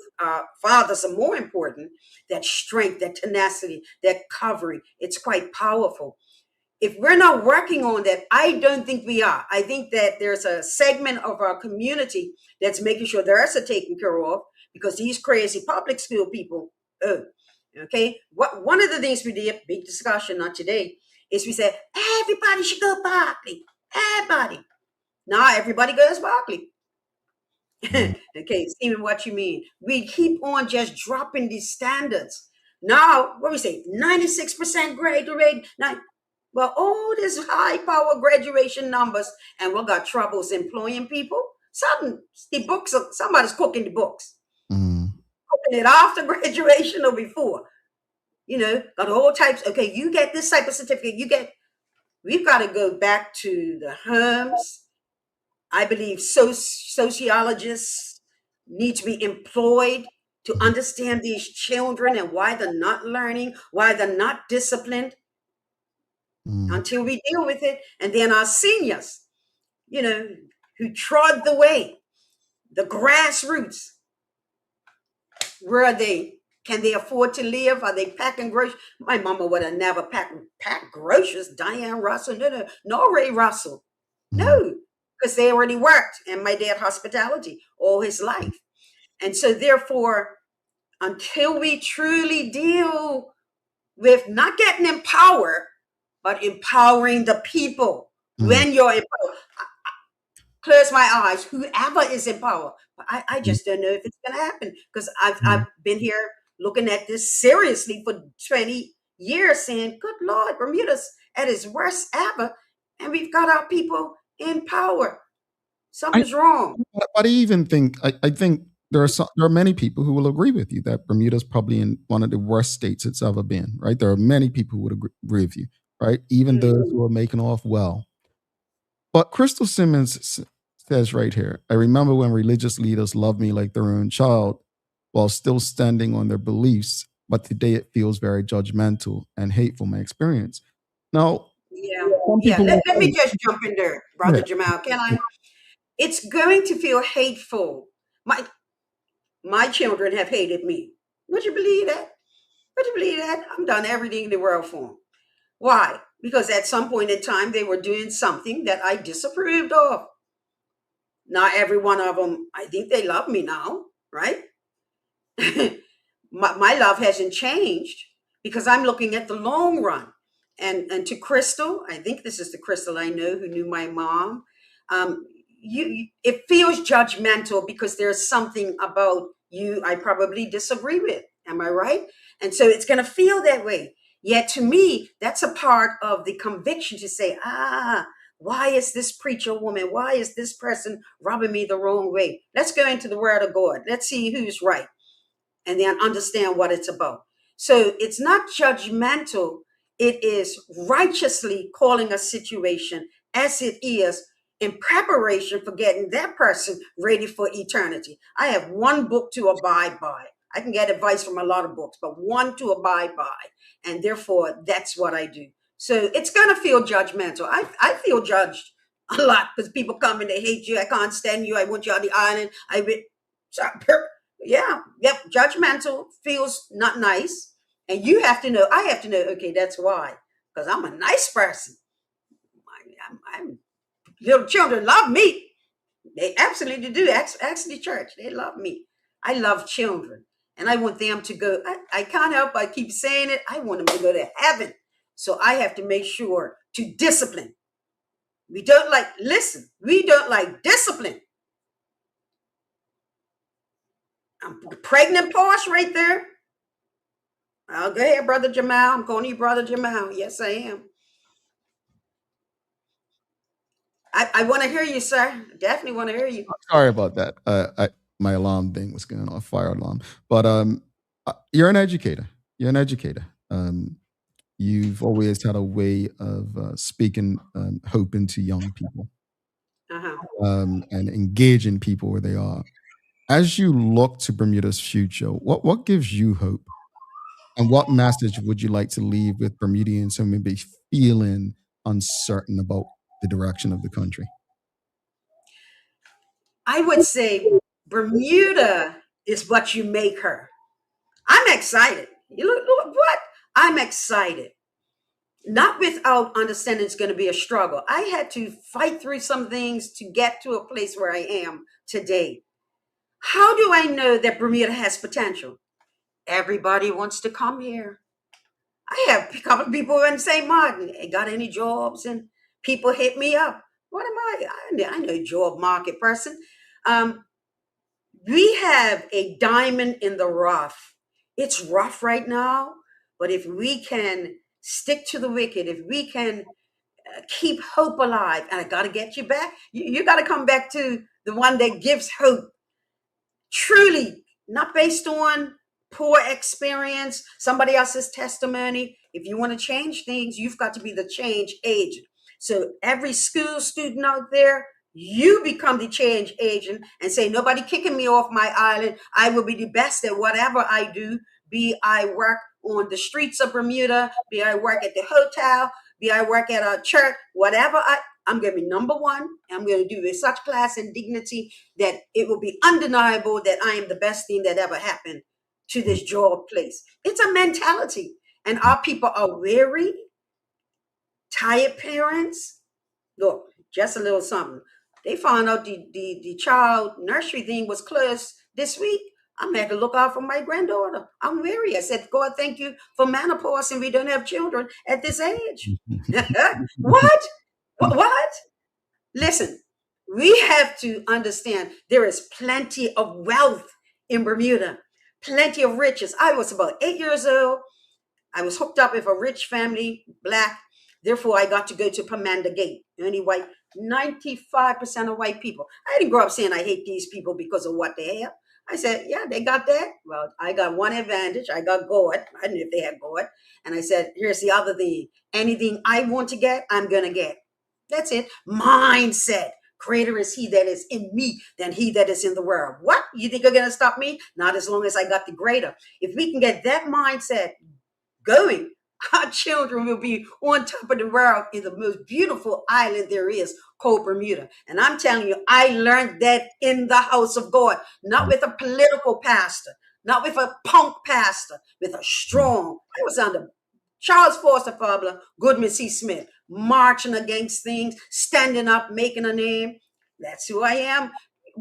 fathers are more important, that strength, that tenacity, that covering, it's quite powerful. If we're not working on that, I don't think we are. I think that there's a segment of our community that's making sure theirs are taken care of because these crazy public school people, okay? One of the things we did, big discussion, not today, is we said, everybody should go Berkeley. Everybody. Now everybody goes Berkeley. Okay, Stephen, what you mean? We keep on just dropping these standards. Now, what we say, 96% grade rate. Well, all these high power graduation numbers, and we got troubles employing people. Somebody's cooking the books. Cooking it after graduation or before. You know, got all types. Okay, you get this type of certificate. We've got to go back to the homes. I believe sociologists need to be employed to understand these children and why they're not learning, why they're not disciplined. until we deal with it. And then our seniors, who trod the way, the grassroots, where are they? Can they afford to live? Are they packing groceries? My mama would have never packed groceries. Diane Russell, no Ray Russell. No, because they already worked, and my dad hospitality all his life. And so therefore, until we truly deal with not getting in power, but empowering the people, when you're in power, close my eyes, whoever is in power. But I just don't know if it's going to happen, because I've been here looking at this seriously for 20 years saying, good Lord, Bermuda's at its worst ever, and we've got our people in power. Something's wrong. But I even think, I think there are many people who will agree with you that Bermuda's probably in one of the worst states it's ever been, right? There are many people who would agree with you, right? Even those who are making off well. But Crystal Simmons says right here, I remember when religious leaders loved me like their own child while still standing on their beliefs, but today it feels very judgmental and hateful, my experience. Now, Let me just jump in there, Brother Jamal. Can I? It's going to feel hateful. My children have hated me. Would you believe that? Would you believe that? I've done everything in the world for them. Why? Because at some point in time, they were doing something that I disapproved of. Not every one of them, I think they love me now, right? my love hasn't changed because I'm looking at the long run. And to Crystal, I think this is the Crystal I know who knew my mom. It feels judgmental because there's something about you I probably disagree with. Am I right? And so it's going to feel that way. Yet to me, that's a part of the conviction to say, why is this preacher woman? Why is this person rubbing me the wrong way? Let's go into the word of God. Let's see who's right. And then understand what it's about. So it's not judgmental. It is righteously calling a situation as it is in preparation for getting that person ready for eternity. I have one book to abide by. I can get advice from a lot of books, but one to abide by. And therefore, that's what I do. So it's going to feel judgmental. I feel judged a lot because people come and they hate you. I can't stand you. I want you on the island. Judgmental feels not nice. And you have to know, I have to know, okay, that's why. Because I'm a nice person. Little children love me. They absolutely do. Ask the church. They love me. I love children. And I want them to go, I can't help but keep saying it. I want them to go to heaven. So I have to make sure to discipline. We don't like discipline. I'm pregnant pause right there. I'll go ahead, Brother Jamal. I'm calling you Brother Jamal. Yes, I am. I want to hear you, sir. Definitely want to hear you. Sorry about that. My alarm thing was going off, fire alarm. But you're an educator. You've always had a way of speaking hope into young people and engaging people where they are. As you look to Bermuda's future, what gives you hope? And what message would you like to leave with Bermudians who may be feeling uncertain about the direction of the country? I would say Bermuda is what you make her. I'm excited. You look what? I'm excited. Not without understanding it's going to be a struggle. I had to fight through some things to get to a place where I am today. How do I know that Bermuda has potential? Everybody wants to come here. I have a couple of people in St. Martin. They got any jobs? And people hit me up. What am I? I know a job market person. We have a diamond in the rough. It's rough right now, but if we can stick to the wicked, if we can keep hope alive, and I got to get you back. You got to come back to the one that gives hope. Truly, not based on poor experience, somebody else's testimony. If you want to change things, you've got to be the change agent. So every school student out there, you become the change agent and say, nobody kicking me off my island. I will be the best at whatever I do. Be I work on the streets of Bermuda, be I work at the hotel, be I work at a church, whatever I'm going to be number one. I'm going to do it with such class and dignity that it will be undeniable that I am the best thing that ever happened to this job place. It's a mentality. And our people are weary, tired parents. Look, just a little something. They found out the child nursery thing was closed this week. I'm had to look out for my granddaughter. I'm weary. I said, God, thank you for menopause and we don't have children at this age. What? What? Listen, we have to understand there is plenty of wealth in Bermuda, plenty of riches. I was about 8 years old. I was hooked up with a rich family, Black. Therefore, I got to go to Pomanda Gate. Only white, 95% of white people. I didn't grow up saying I hate these people because of what they have. I said, yeah, they got that. Well, I got one advantage. I got God. I didn't know if they had God. And I said, here's the other thing. Anything I want to get, I'm going to get. That's it. Mindset. Greater is he that is in me than he that is in the world. What? You think you're going to stop me? Not as long as I got the greater. If we can get that mindset going, our children will be on top of the world in the most beautiful island there is, called Bermuda. And I'm telling you, I learned that in the house of God, not with a political pastor, not with a punk pastor, with a strong. I was under Charles Foster Fabler, Goodman C. Smith, marching against things, standing up, making a name. That's who I am.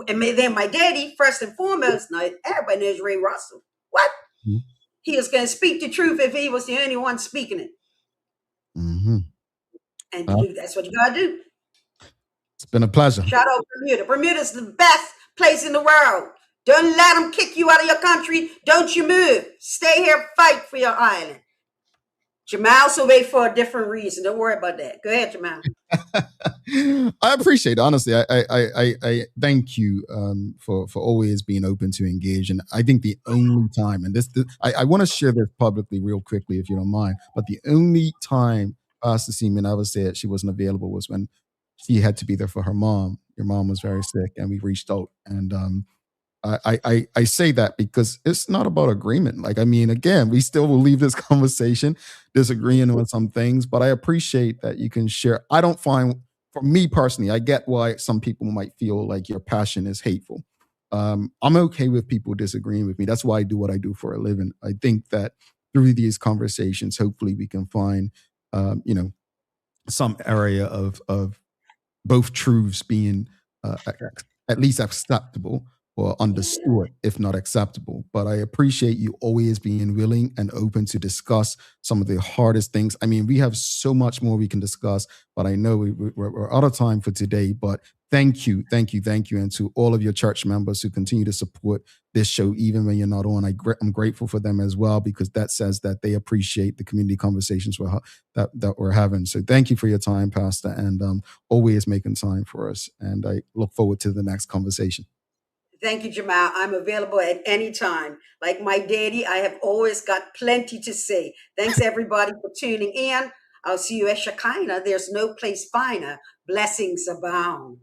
And then my daddy, first and foremost, now everybody knows Ray Russell. What? Mm-hmm. He was going to speak the truth if he was the only one speaking it. Mm-hmm. And that's what you got to do. It's been a pleasure. Shout out Bermuda. Bermuda's the best place in the world. Don't let them kick you out of your country. Don't you move. Stay here, fight for your island. Jamal's away for a different reason. Don't worry about that. Go ahead, Jamal. I appreciate it. Honestly, I thank you for always being open to engage. And I think the only time, and I want to share this publicly real quickly, if you don't mind, but the only time Pastor Seaman ever said she wasn't available was when she had to be there for her mom. Your mom was very sick and we reached out. And I say that because it's not about agreement. Like, I mean, again, we still will leave this conversation disagreeing on some things, but I appreciate that you can share. I don't find, for me personally, I get why some people might feel like your passion is hateful. I'm okay with people disagreeing with me. That's why I do what I do for a living. I think that through these conversations, hopefully we can find, some area of both truths being at least acceptable or understood, if not acceptable. But I appreciate you always being willing and open to discuss some of the hardest things. I mean, we have so much more we can discuss, but I know we're out of time for today. But thank you. And to all of your church members who continue to support this show, even when you're not on, I'm grateful for them as well, because that says that they appreciate the community conversations that we're having. So thank you for your time, Pastor, and always making time for us. And I look forward to the next conversation. Thank you, Jamal. I'm available at any time. Like my daddy, I have always got plenty to say. Thanks, everybody, for tuning in. I'll see you at Shekinah. There's no place finer. Blessings abound.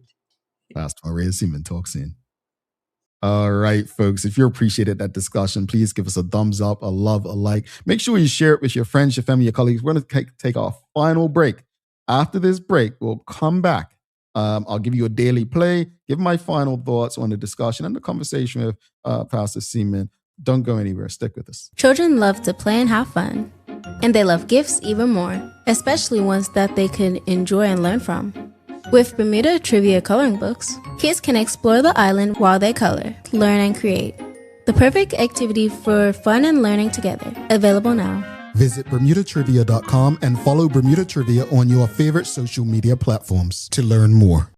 Pastor Maria Seaman talks in. All right, folks. If you appreciated that discussion, please give us a thumbs up, a love, a like. Make sure you share it with your friends, your family, your colleagues. We're going to take our final break. After this break, we'll come back. I'll give you a daily play, give my final thoughts on the discussion and the conversation with Pastor Seaman. Don't go anywhere. Stick with us. Children love to play and have fun. And they love gifts even more, especially ones that they can enjoy and learn from. With Bermuda Trivia Coloring Books, kids can explore the island while they color, learn, and create. The perfect activity for fun and learning together. Available now. Visit BermudaTrivia.com and follow Bermuda Trivia on your favorite social media platforms to learn more.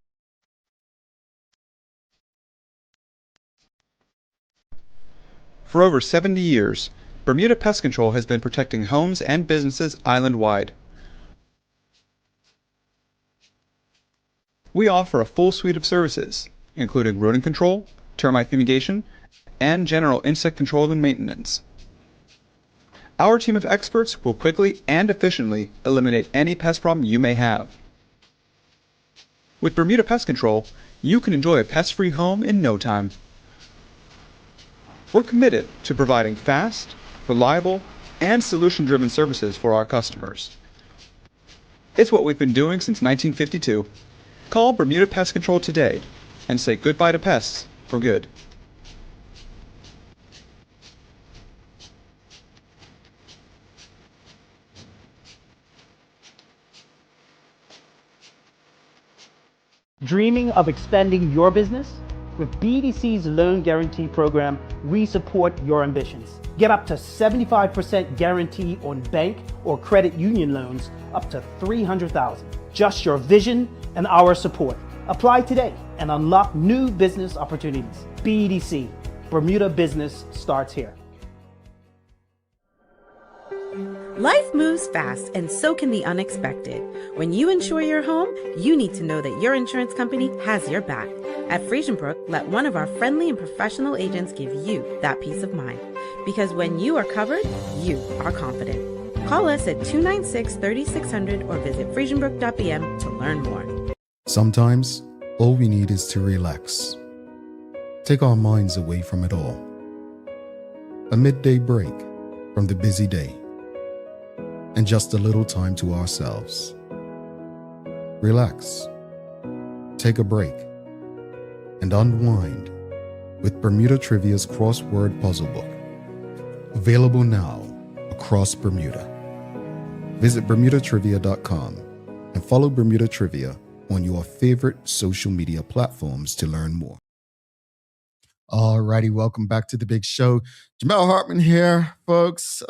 For over 70 years, Bermuda Pest Control has been protecting homes and businesses island-wide. We offer a full suite of services, including rodent control, termite fumigation, and general insect control and maintenance. Our team of experts will quickly and efficiently eliminate any pest problem you may have. With Bermuda Pest Control, you can enjoy a pest-free home in no time. We're committed to providing fast, reliable, and solution-driven services for our customers. It's what we've been doing since 1952. Call Bermuda Pest Control today and say goodbye to pests for good. Dreaming of expanding your business? With BDC's Loan Guarantee Program, we support your ambitions. Get up to 75% guarantee on bank or credit union loans up to $300,000. Just your vision and our support. Apply today and unlock new business opportunities. BDC, Bermuda Business starts here. Life moves fast, and so can the unexpected. When you insure your home, you need to know that your insurance company has your back. At Friesenbrook, let one of our friendly and professional agents give you that peace of mind. Because when you are covered, you are confident. Call us at 296-3600 or visit friesenbrook.bm to learn more. Sometimes, all we need is to relax. Take our minds away from it all. A midday break from the busy day. And just a little time to ourselves. Relax, take a break, and unwind with Bermuda Trivia's crossword puzzle book. Available now across Bermuda. Visit bermudatrivia.com and follow Bermuda Trivia on your favorite social media platforms to learn more. Alrighty, welcome back to the big show. Jamel Hartman here, folks.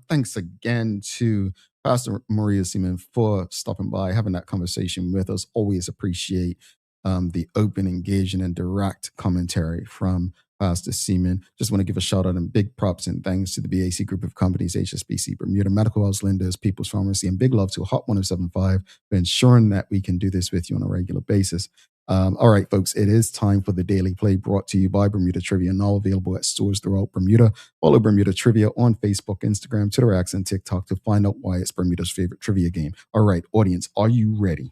Thanks again to Pastor Maria Seaman for stopping by, having that conversation with us. Always appreciate the open, engaging, and direct commentary from Pastor Seaman. Just want to give a shout out and big props and thanks to the BAC group of companies, HSBC, Bermuda, Medical House Lenders, People's Pharmacy, and big love to Hot 1075 for ensuring that we can do this with you on a regular basis. All right, folks, it is time for the Daily Play brought to you by Bermuda Trivia, now available at stores throughout Bermuda. Follow Bermuda Trivia on Facebook, Instagram, Twitter, X, and TikTok to find out why it's Bermuda's favorite trivia game. All right, audience, are you ready?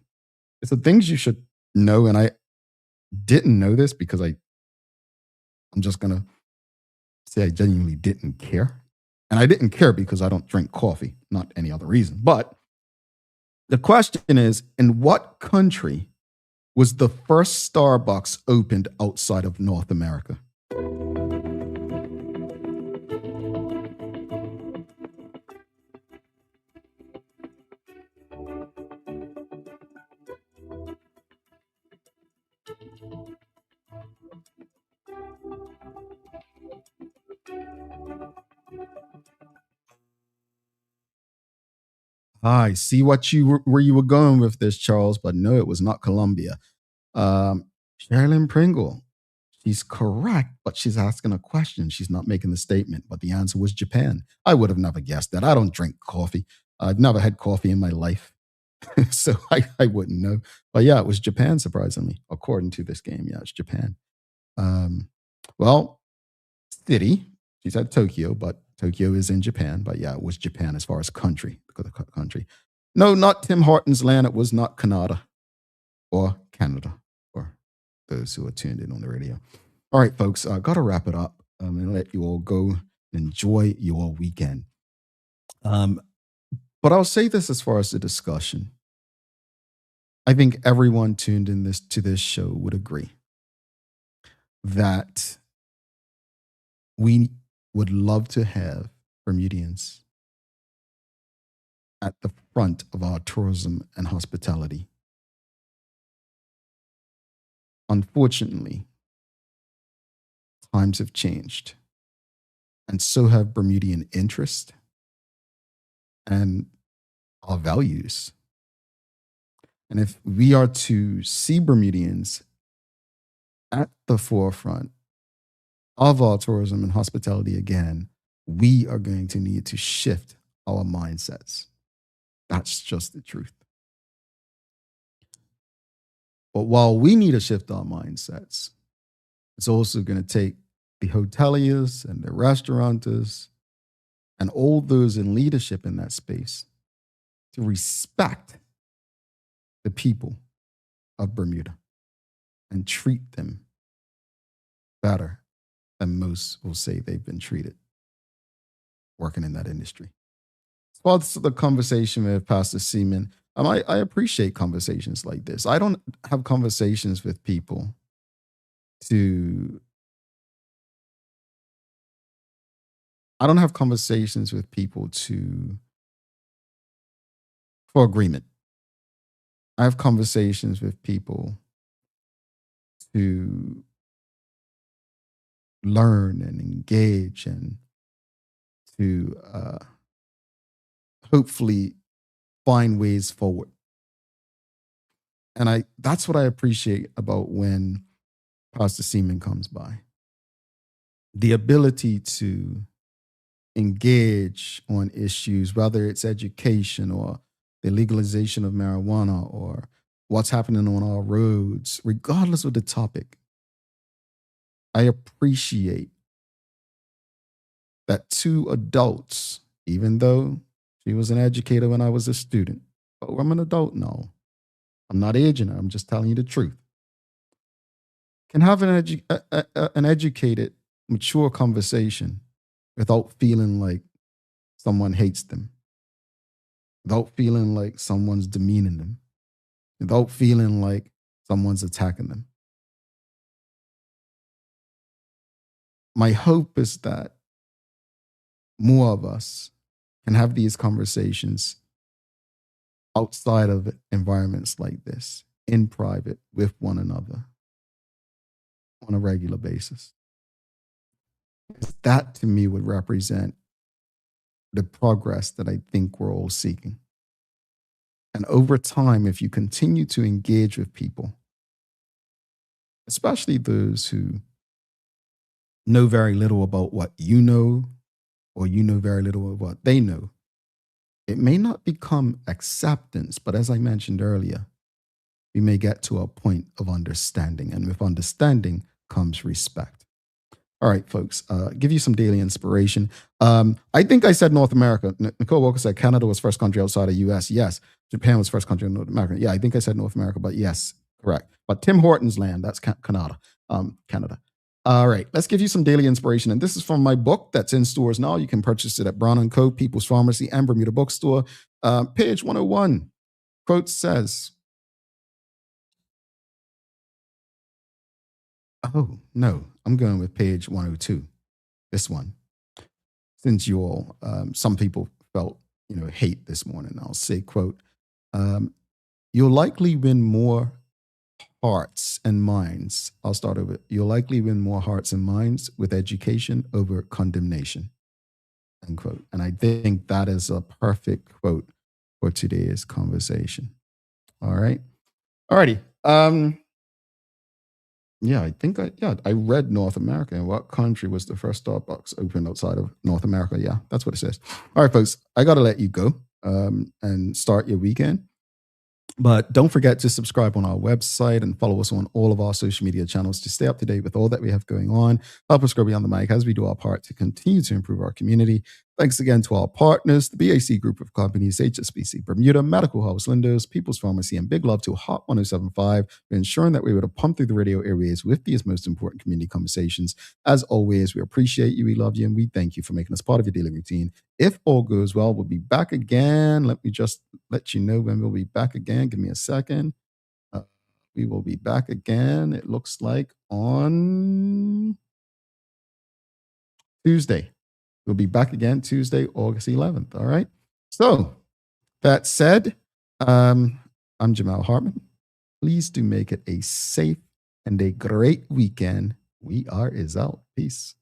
It's the things you should know, and I didn't know this because I'm just going to say I genuinely didn't care. And I didn't care because I don't drink coffee, not any other reason. But the question is, in what country was the first Starbucks opened outside of North America? I see where you were going with this, Charles, but no, it was not Colombia. Sherilyn Pringle, she's correct, but she's asking a question. She's not making the statement, but the answer was Japan. I would have never guessed that. I don't drink coffee. I've never had coffee in my life, so I wouldn't know. But yeah, it was Japan, surprisingly, according to this game. Yeah, it's Japan. Well, city, she said Tokyo, but Tokyo is in Japan. But yeah, it was Japan as far as country. No, not Tim Hortons land. It was not Canada or Canada, for those who are tuned in on the radio. All right, folks, got to wrap it up and let you all go and enjoy your weekend. But I'll say this as far as the discussion. I think everyone tuned in to this show would agree that we would love to have Bermudians at the front of our tourism and hospitality. Unfortunately, times have changed, and so have Bermudian interest and our values. And if we are to see Bermudians at the forefront of our tourism and hospitality again, we are going to need to shift our mindsets. That's just the truth. But while we need to shift our mindsets, it's also going to take the hoteliers and the restaurateurs and all those in leadership in that space to respect the people of Bermuda and treat them better than most will say they've been treated working in that industry. Well, this is the conversation with Pastor Seaman. I appreciate conversations like this. I don't have conversations with people to I don't have conversations with people for agreement. I have conversations with people to learn and engage and to hopefully find ways forward. And that's what I appreciate about when Pastor Seaman comes by. The ability to engage on issues, whether it's education or the legalization of marijuana or what's happening on our roads, regardless of the topic. I appreciate that two adults, even though she was an educator when I was a student, but I'm an adult now. I'm not aging her. I'm just telling you the truth. Can have an educated, mature conversation without feeling like someone hates them, without feeling like someone's demeaning them, without feeling like someone's attacking them. My hope is that more of us can have these conversations outside of environments like this, in private, with one another, on a regular basis. That, to me, would represent the progress that I think we're all seeking. And over time, if you continue to engage with people, especially those who know very little about what you know, or you know very little of what they know, it may not become acceptance, but as I mentioned earlier, we may get to a point of understanding. And with understanding comes respect. All right, folks, give you some daily inspiration. I think I said North America. Nicole Walker said Canada was first country outside of U.S. Yes. Japan was first country in North America. Yeah, I think I said North America, but yes, correct. But Tim Hortons land, that's Canada. Canada. All right, let's give you some daily inspiration. And this is from my book that's in stores now. You can purchase it at Brown & Co., People's Pharmacy, and Bermuda Bookstore. Page 101, quote says, oh, no, I'm going with page 102, this one. Since you all, some people felt, hate this morning, I'll say, quote, you'll likely win more hearts and minds. I'll start over. You'll likely win more hearts and minds with education over condemnation, unquote. And I think that is a perfect quote for today's conversation. All right. All righty. Yeah, I read North America. And what country was the first Starbucks opened outside of North America? Yeah, that's what it says. All right, folks, I got to let you go and start your weekend. But don't forget to subscribe on our website and follow us on all of our social media channels to stay up to date with all that we have going on. Help us grow beyond the mic as we do our part to continue to improve our community. Thanks again to our partners, the BAC Group of Companies, HSBC Bermuda, Medical House Lindos, People's Pharmacy, and big love to Hot 1075 for ensuring that we were able to pump through the radio airwaves with these most important community conversations. As always, we appreciate you, we love you, and we thank you for making us part of your daily routine. If all goes well, we'll be back again. Let me just let you know when we'll be back again. Give me a second. We will be back again, it looks like, on Tuesday. We'll be back again Tuesday, August 11th. All right. So that said, I'm Jamal Hartman. Please do make it a safe and a great weekend. We are out. Peace.